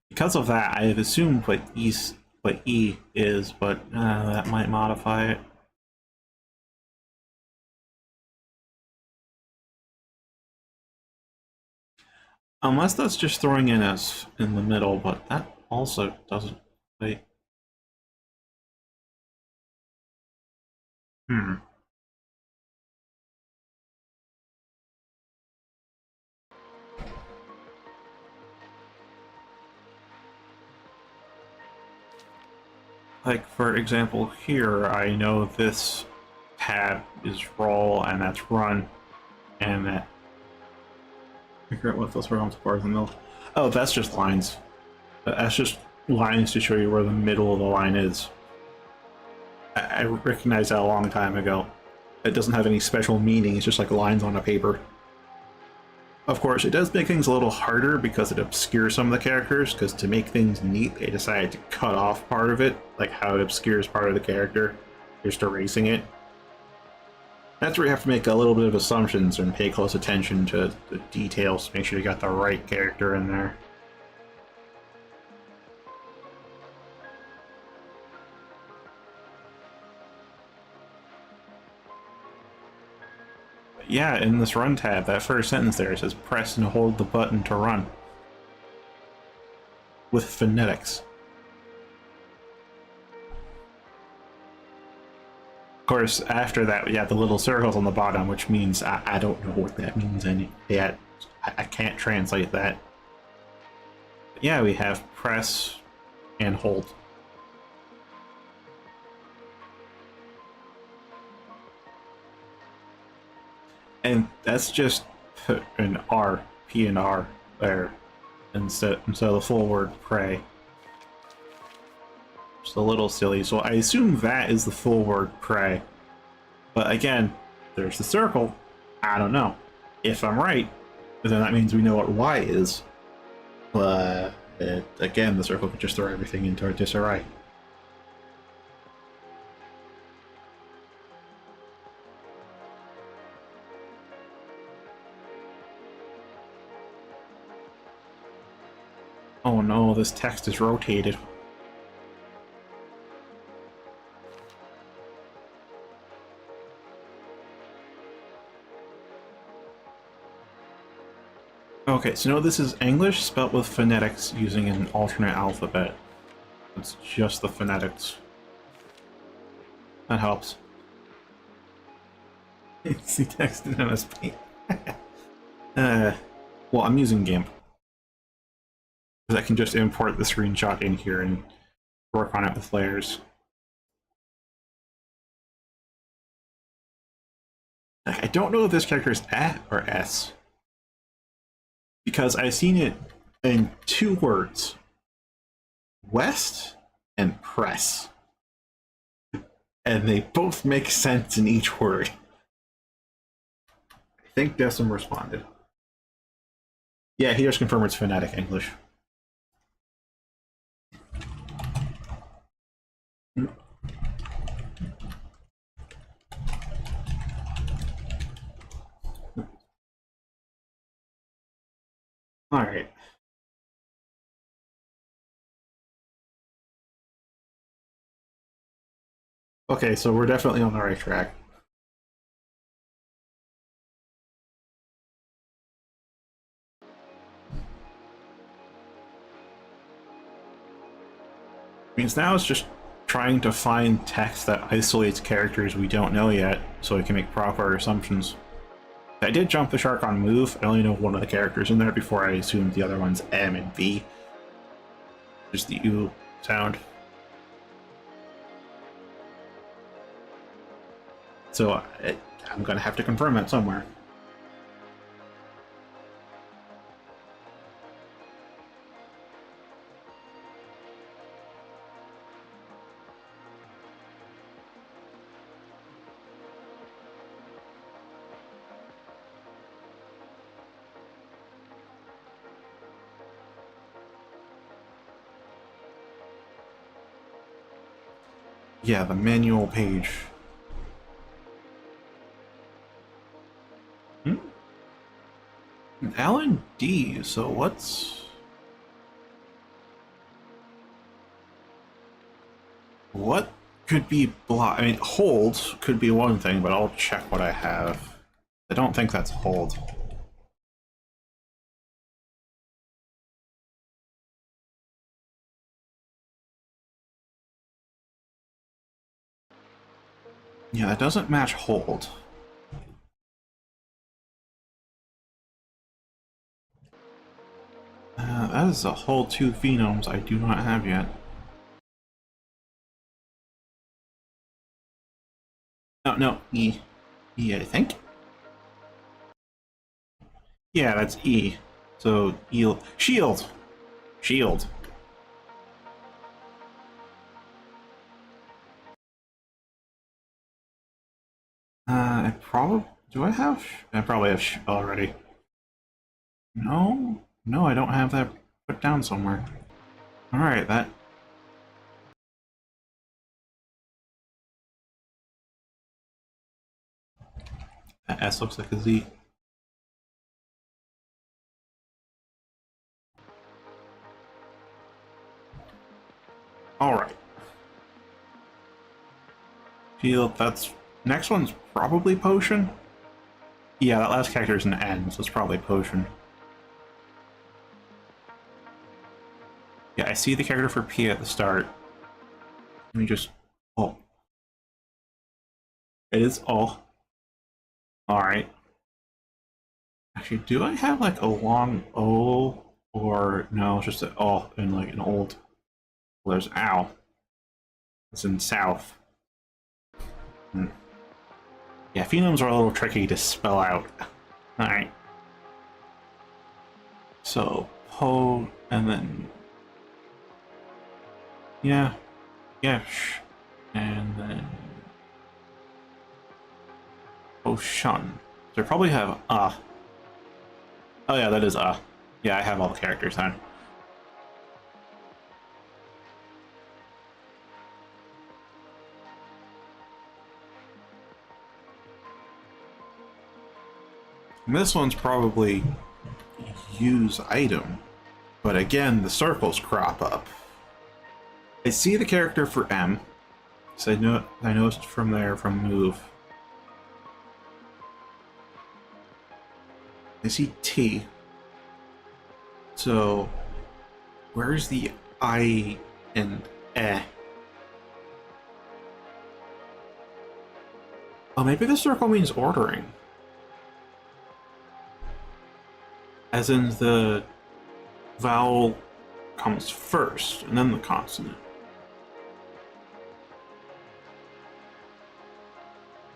Because of that, I have assumed what E is, but that might modify it. Unless that's just throwing in S in the middle, but that also doesn't... Wait. Like, for example, here, I know this tab is roll, and that's run, and that... I forget what those rounds bars in the middle. Oh, that's just lines. That's just lines to show you where the middle of the line is. I recognized that a long time ago. It doesn't have any special meaning, it's just like lines on a paper. Of course, it does make things a little harder because it obscures some of the characters, because to make things neat, they decided to cut off part of it, like how it obscures part of the character, just erasing it. That's where you have to make a little bit of assumptions and pay close attention to the details to make sure you got the right character in there. Yeah, in this run tab, that first sentence there says press and hold the button to run. With phonetics. Of course, after that, yeah, the little circles on the bottom, which means I don't know what that means yet. I can't translate that. But yeah, we have press and hold. And that's just an R, P and R there, instead of the full word pray. Just a little silly. So I assume that is the full word pray. But again, there's the circle. I don't know. If I'm right, then that means we know what Y is. But again, the circle could just throw everything into a disarray. Oh no, this text is rotated. Okay, so no, this is English spelt with phonetics using an alternate alphabet. It's just the phonetics. That helps. See text in MS Paint. Well, I'm using GIMP. I can just import the screenshot in here and work on it with layers. I don't know if this character is A or S, because I've seen it in two words: west and press, and they both make sense in each word. I think Decim responded. Yeah, he just confirmed it's phonetic English. All right. Okay, so we're definitely on the right track. Means now it's just trying to find text that isolates characters we don't know yet, so we can make proper assumptions. I did jump the shark on move. I only know one of the characters in there before I assumed the other one's M and V. Just the U sound. So I'm gonna have to confirm that somewhere. Yeah, the manual page. Alan D, so what's... What could be block? I mean, hold could be one thing, but I'll check what I have. I don't think that's hold. Yeah, it doesn't match hold. That is a whole 2 phenomes I do not have yet. No, E. E, I think? Yeah, that's E. So, E... Shield! Shield. I probably... Do I have... I probably have already. No? No, I don't have that put down somewhere. Alright, that... That S looks like a Z. Alright. Shield, that's... Next one's probably potion? Yeah, that last character is an N, so it's probably potion. Yeah, I see the character for P at the start. Let me just... Oh. It is O. Alright. Actually, do I have like a long O? Or no, it's just an O in like an old... Well, there's ow. It's in south. Yeah, phenomes are a little tricky to spell out. Alright. So, po, and then... Yeah. Yesh. And then... Ocean. So I probably have Oh yeah, that is Yeah, I have all the characters then. And this one's probably use item. But again, the circles crop up. I see the character for M. So I noticed from there from move. I see T. So where's the I and E? Oh, maybe the circle means ordering. As in the vowel comes first, and then the consonant.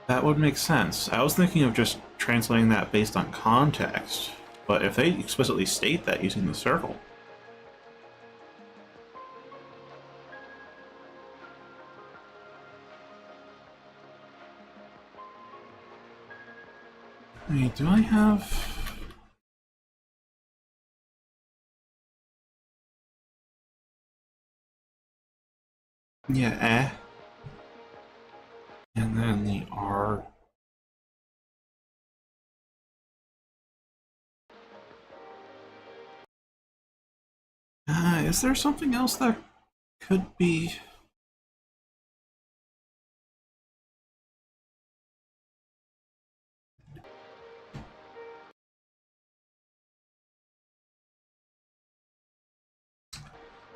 That would make sense. I was thinking of just translating that based on context, but if they explicitly state that using the circle... Wait, do I have... Yeah, eh. And then the R. Is there something else that could be...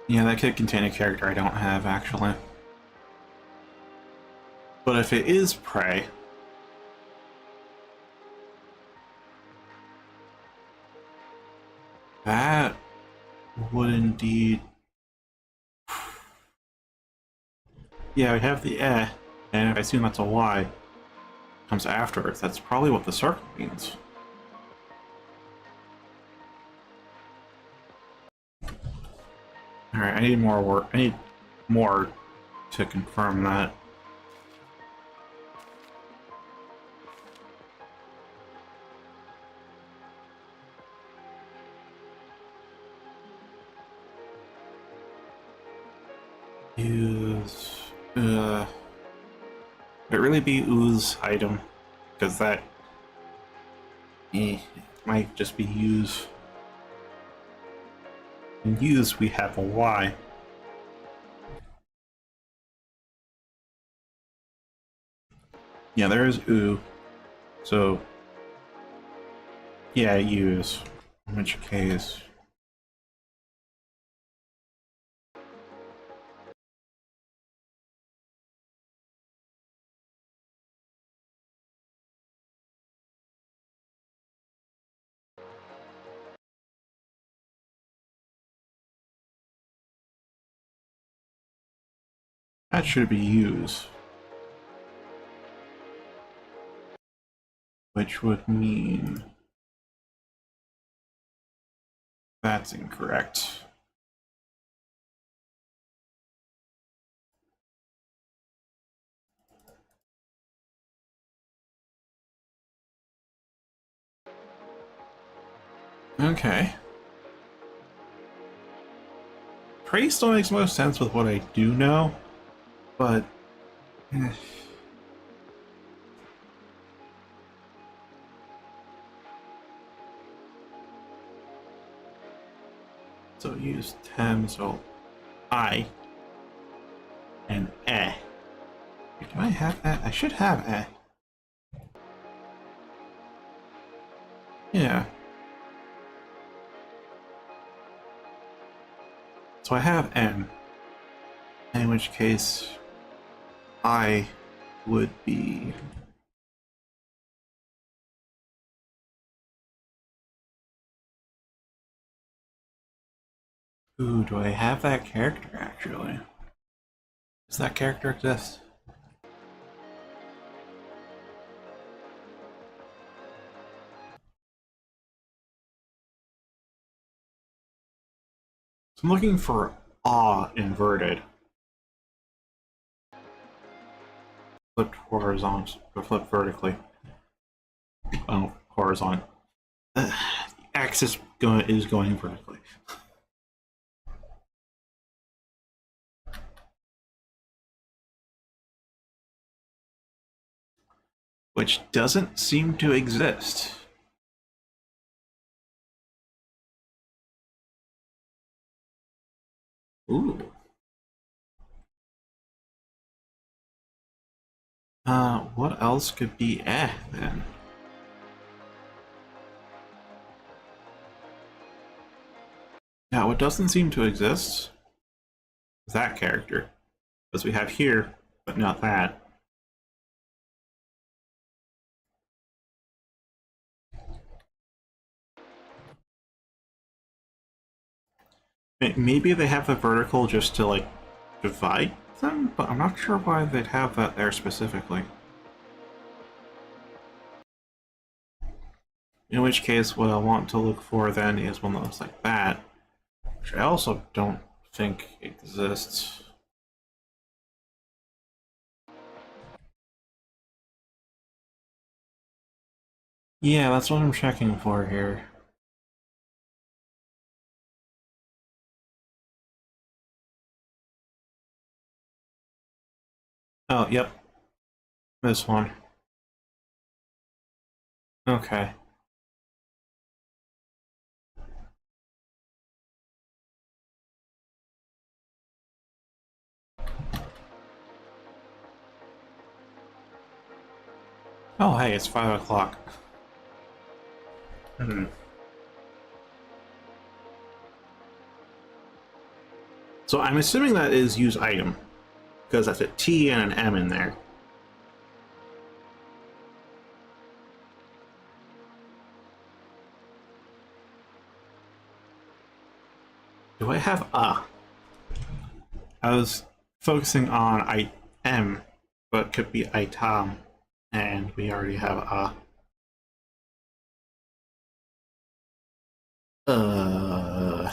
Yeah, that could contain a character I don't have, actually. But if it is prey, that would indeed... Yeah, we have the and if I assume that's a Y, comes afterwards. That's probably what the circle means. Alright, I need more work. I need more to confirm that. Use... would it really be ooze item? Because that... might just be use. In use, we have a Y. Yeah, there's oo. So... yeah, use. In which case... that should be use. Which would mean... that's incorrect. Okay. Prey still makes most sense with what I do know, but... so use 10, so I and eh. Do I have that? I should have eh. Yeah. So I have n, in which case I would be... ooh, do I have that character actually? Does that character exist? So I'm looking for awe inverted. Flipped horizontal, or flipped vertically. Oh, horizontal. The axis is going vertically. Which doesn't seem to exist. Ooh. What else could be eh then? Now, what doesn't seem to exist is that character. Because we have here, but not that. Maybe they have the vertical just to, like, divide them, but I'm not sure why they'd have that there specifically. In which case, what I want to look for then is one that looks like that, which I also don't think exists. Yeah, that's what I'm checking for here. Oh, yep. This one. Okay. Oh, hey, it's 5 o'clock. So I'm assuming that is use item, because that's a T and an M in there. Do I have a? I was focusing on item, but it could be item, and we already have a. Uh.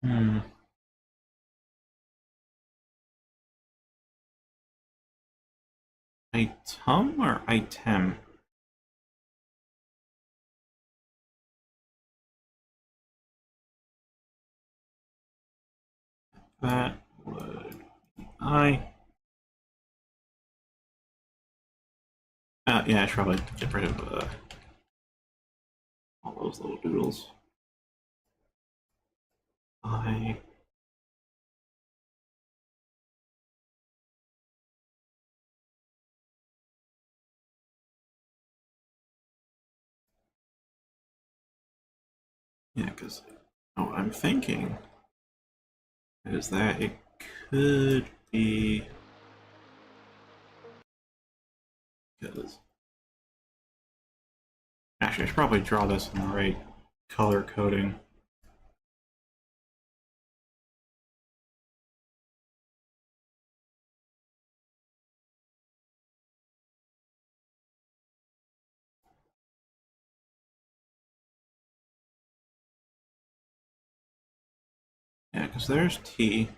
Hmm. Item or item? That would be I. Yeah, I should probably get rid of all those little doodles. I. Yeah, because what I'm thinking is that it could be because actually I should probably draw this in the right color coding. Yeah, because there's T.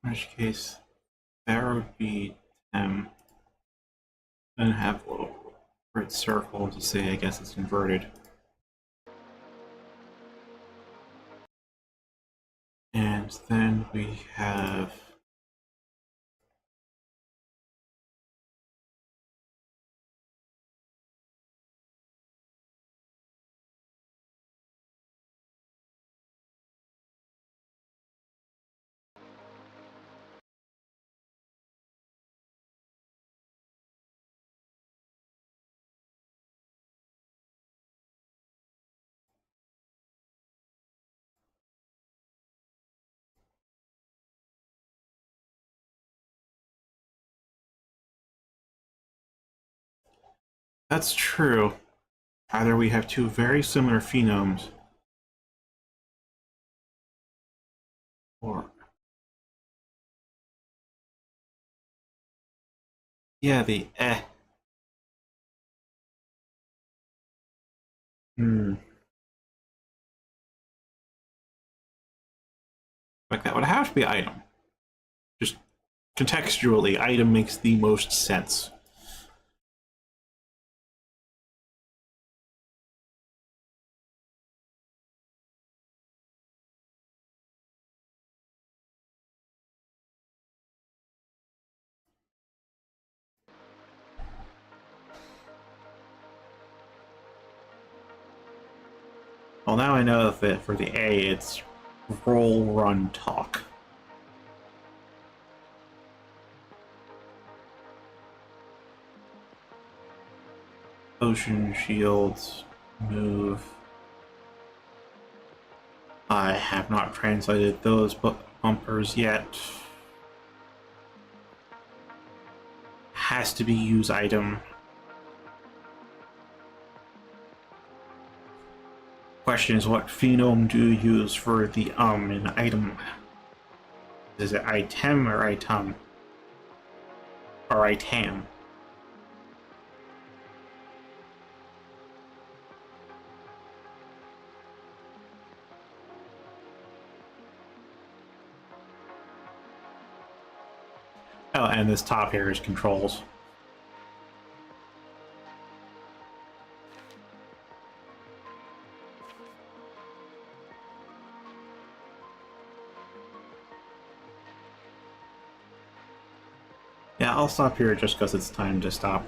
In which case, there would be M. And have a little red circle to say I guess it's inverted. And then we have that's true. Either we have two very similar phenomes, or yeah, the eh. Hmm. Like that would have to be item. Just contextually, item makes the most sense. Well, now I know that for the A, it's roll, run, talk. Ocean shields, move. I have not translated those bumpers yet. Has to be use item. Question is, what phenome do you use for the in item? Is it item or item? Or itam? Oh, and this top here is controls. Yeah, I'll stop here just because it's time to stop.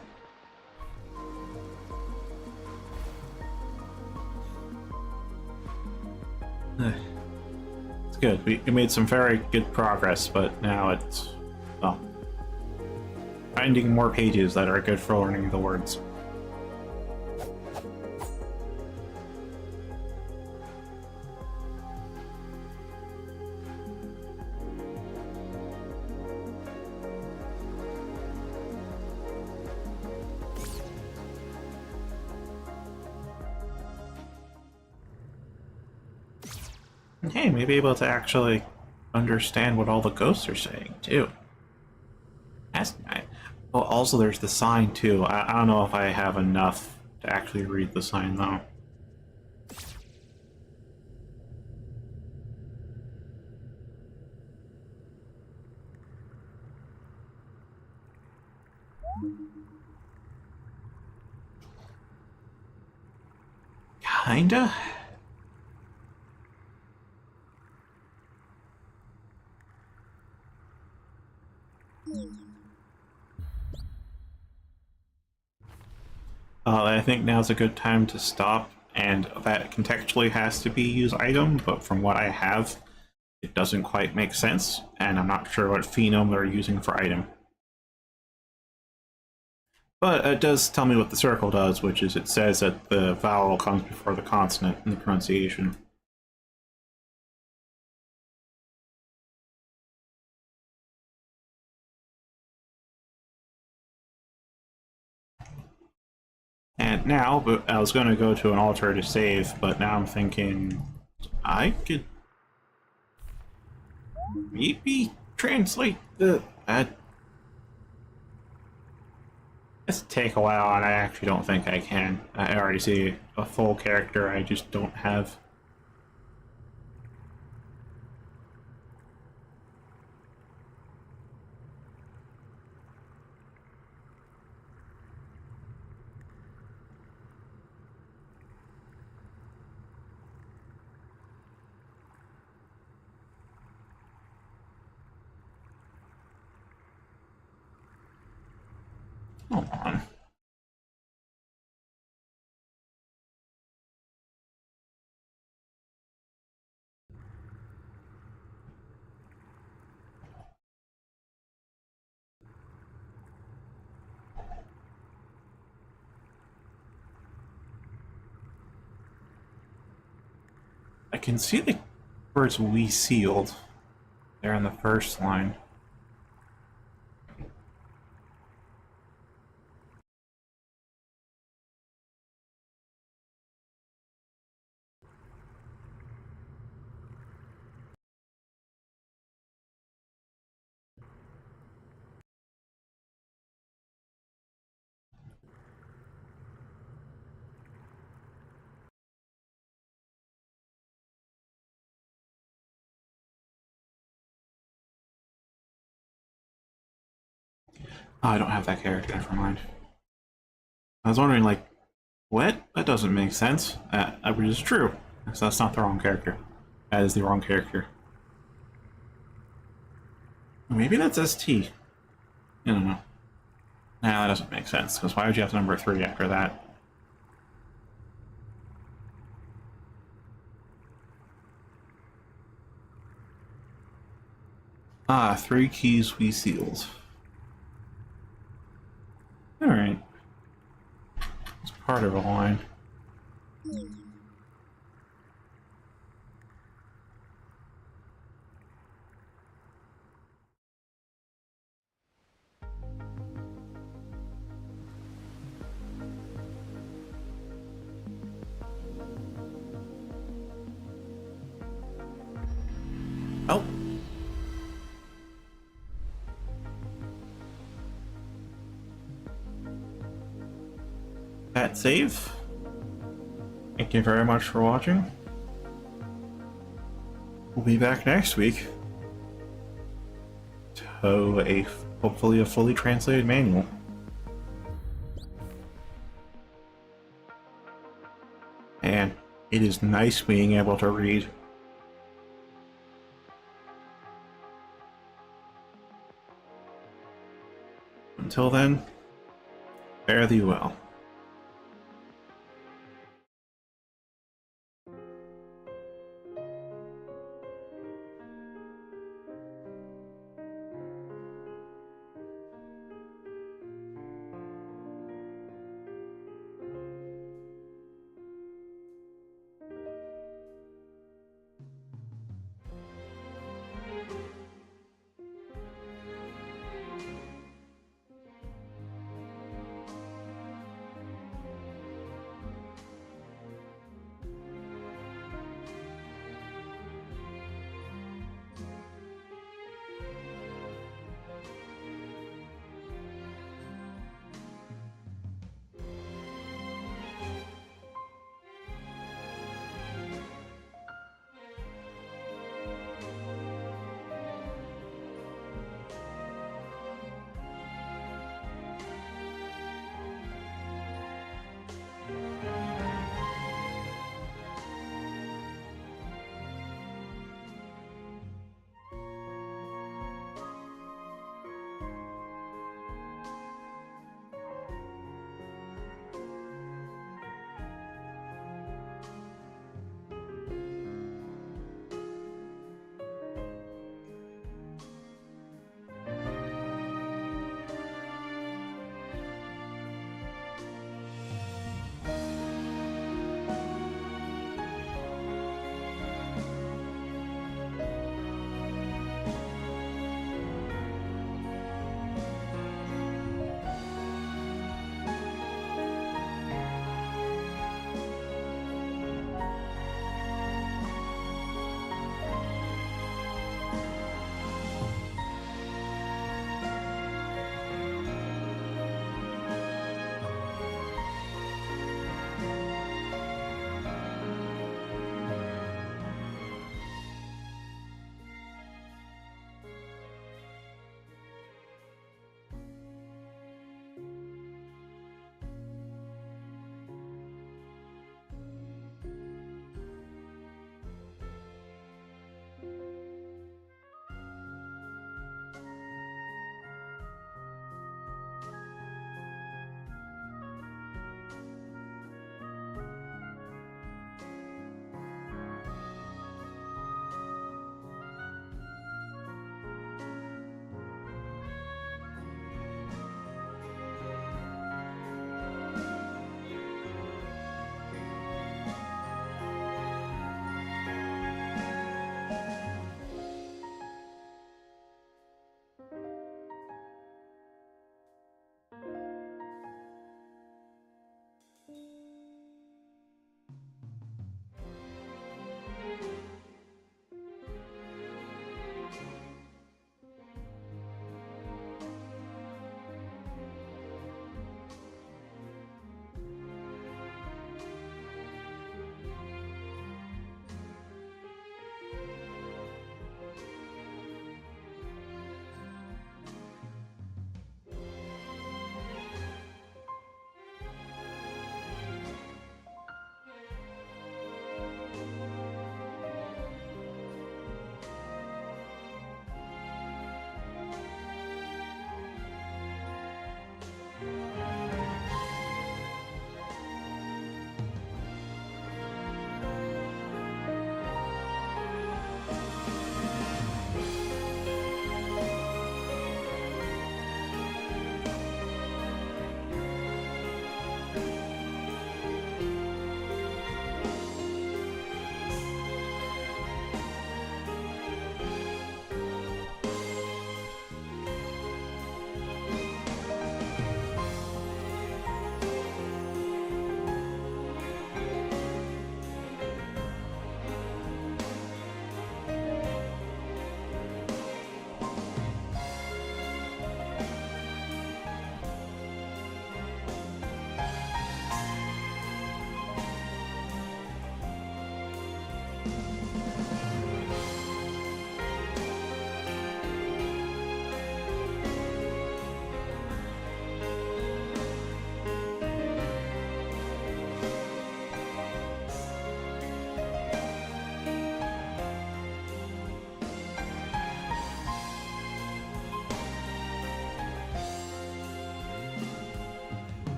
It's good. We made some very good progress, but now it's, well, finding more pages that are good for learning the words. Hey, maybe able to actually understand what all the ghosts are saying, too. That's nice. Oh, also there's the sign, too. I don't know if I have enough to actually read the sign, though. Kinda? I think now's a good time to stop, and that contextually has to be use item, but from what I have, it doesn't quite make sense, and I'm not sure what phenome they're using for item. But it does tell me what the circle does, which is it says that the vowel comes before the consonant in the pronunciation. And now, but I was going to go to an altar to save, but now I'm thinking I could maybe translate the... It's take a while, and I actually don't think I can. I already see a full character I just don't have. Hold on. I can see the words "we sealed" there in the first line. Oh, I don't have that character, never mind. I was wondering, like, what? That doesn't make sense. Which is true. So that's not the wrong character. That is the wrong character. Maybe that's ST. I don't know. Nah, that doesn't make sense, because why would you have number 3 after that? Ah, 3 keys we sealed. Alright. It's part of a line. Oh. That save. Thank you very much for watching. We'll be back next week to hopefully a fully translated manual. And it is nice being able to read. Until then, fare thee well.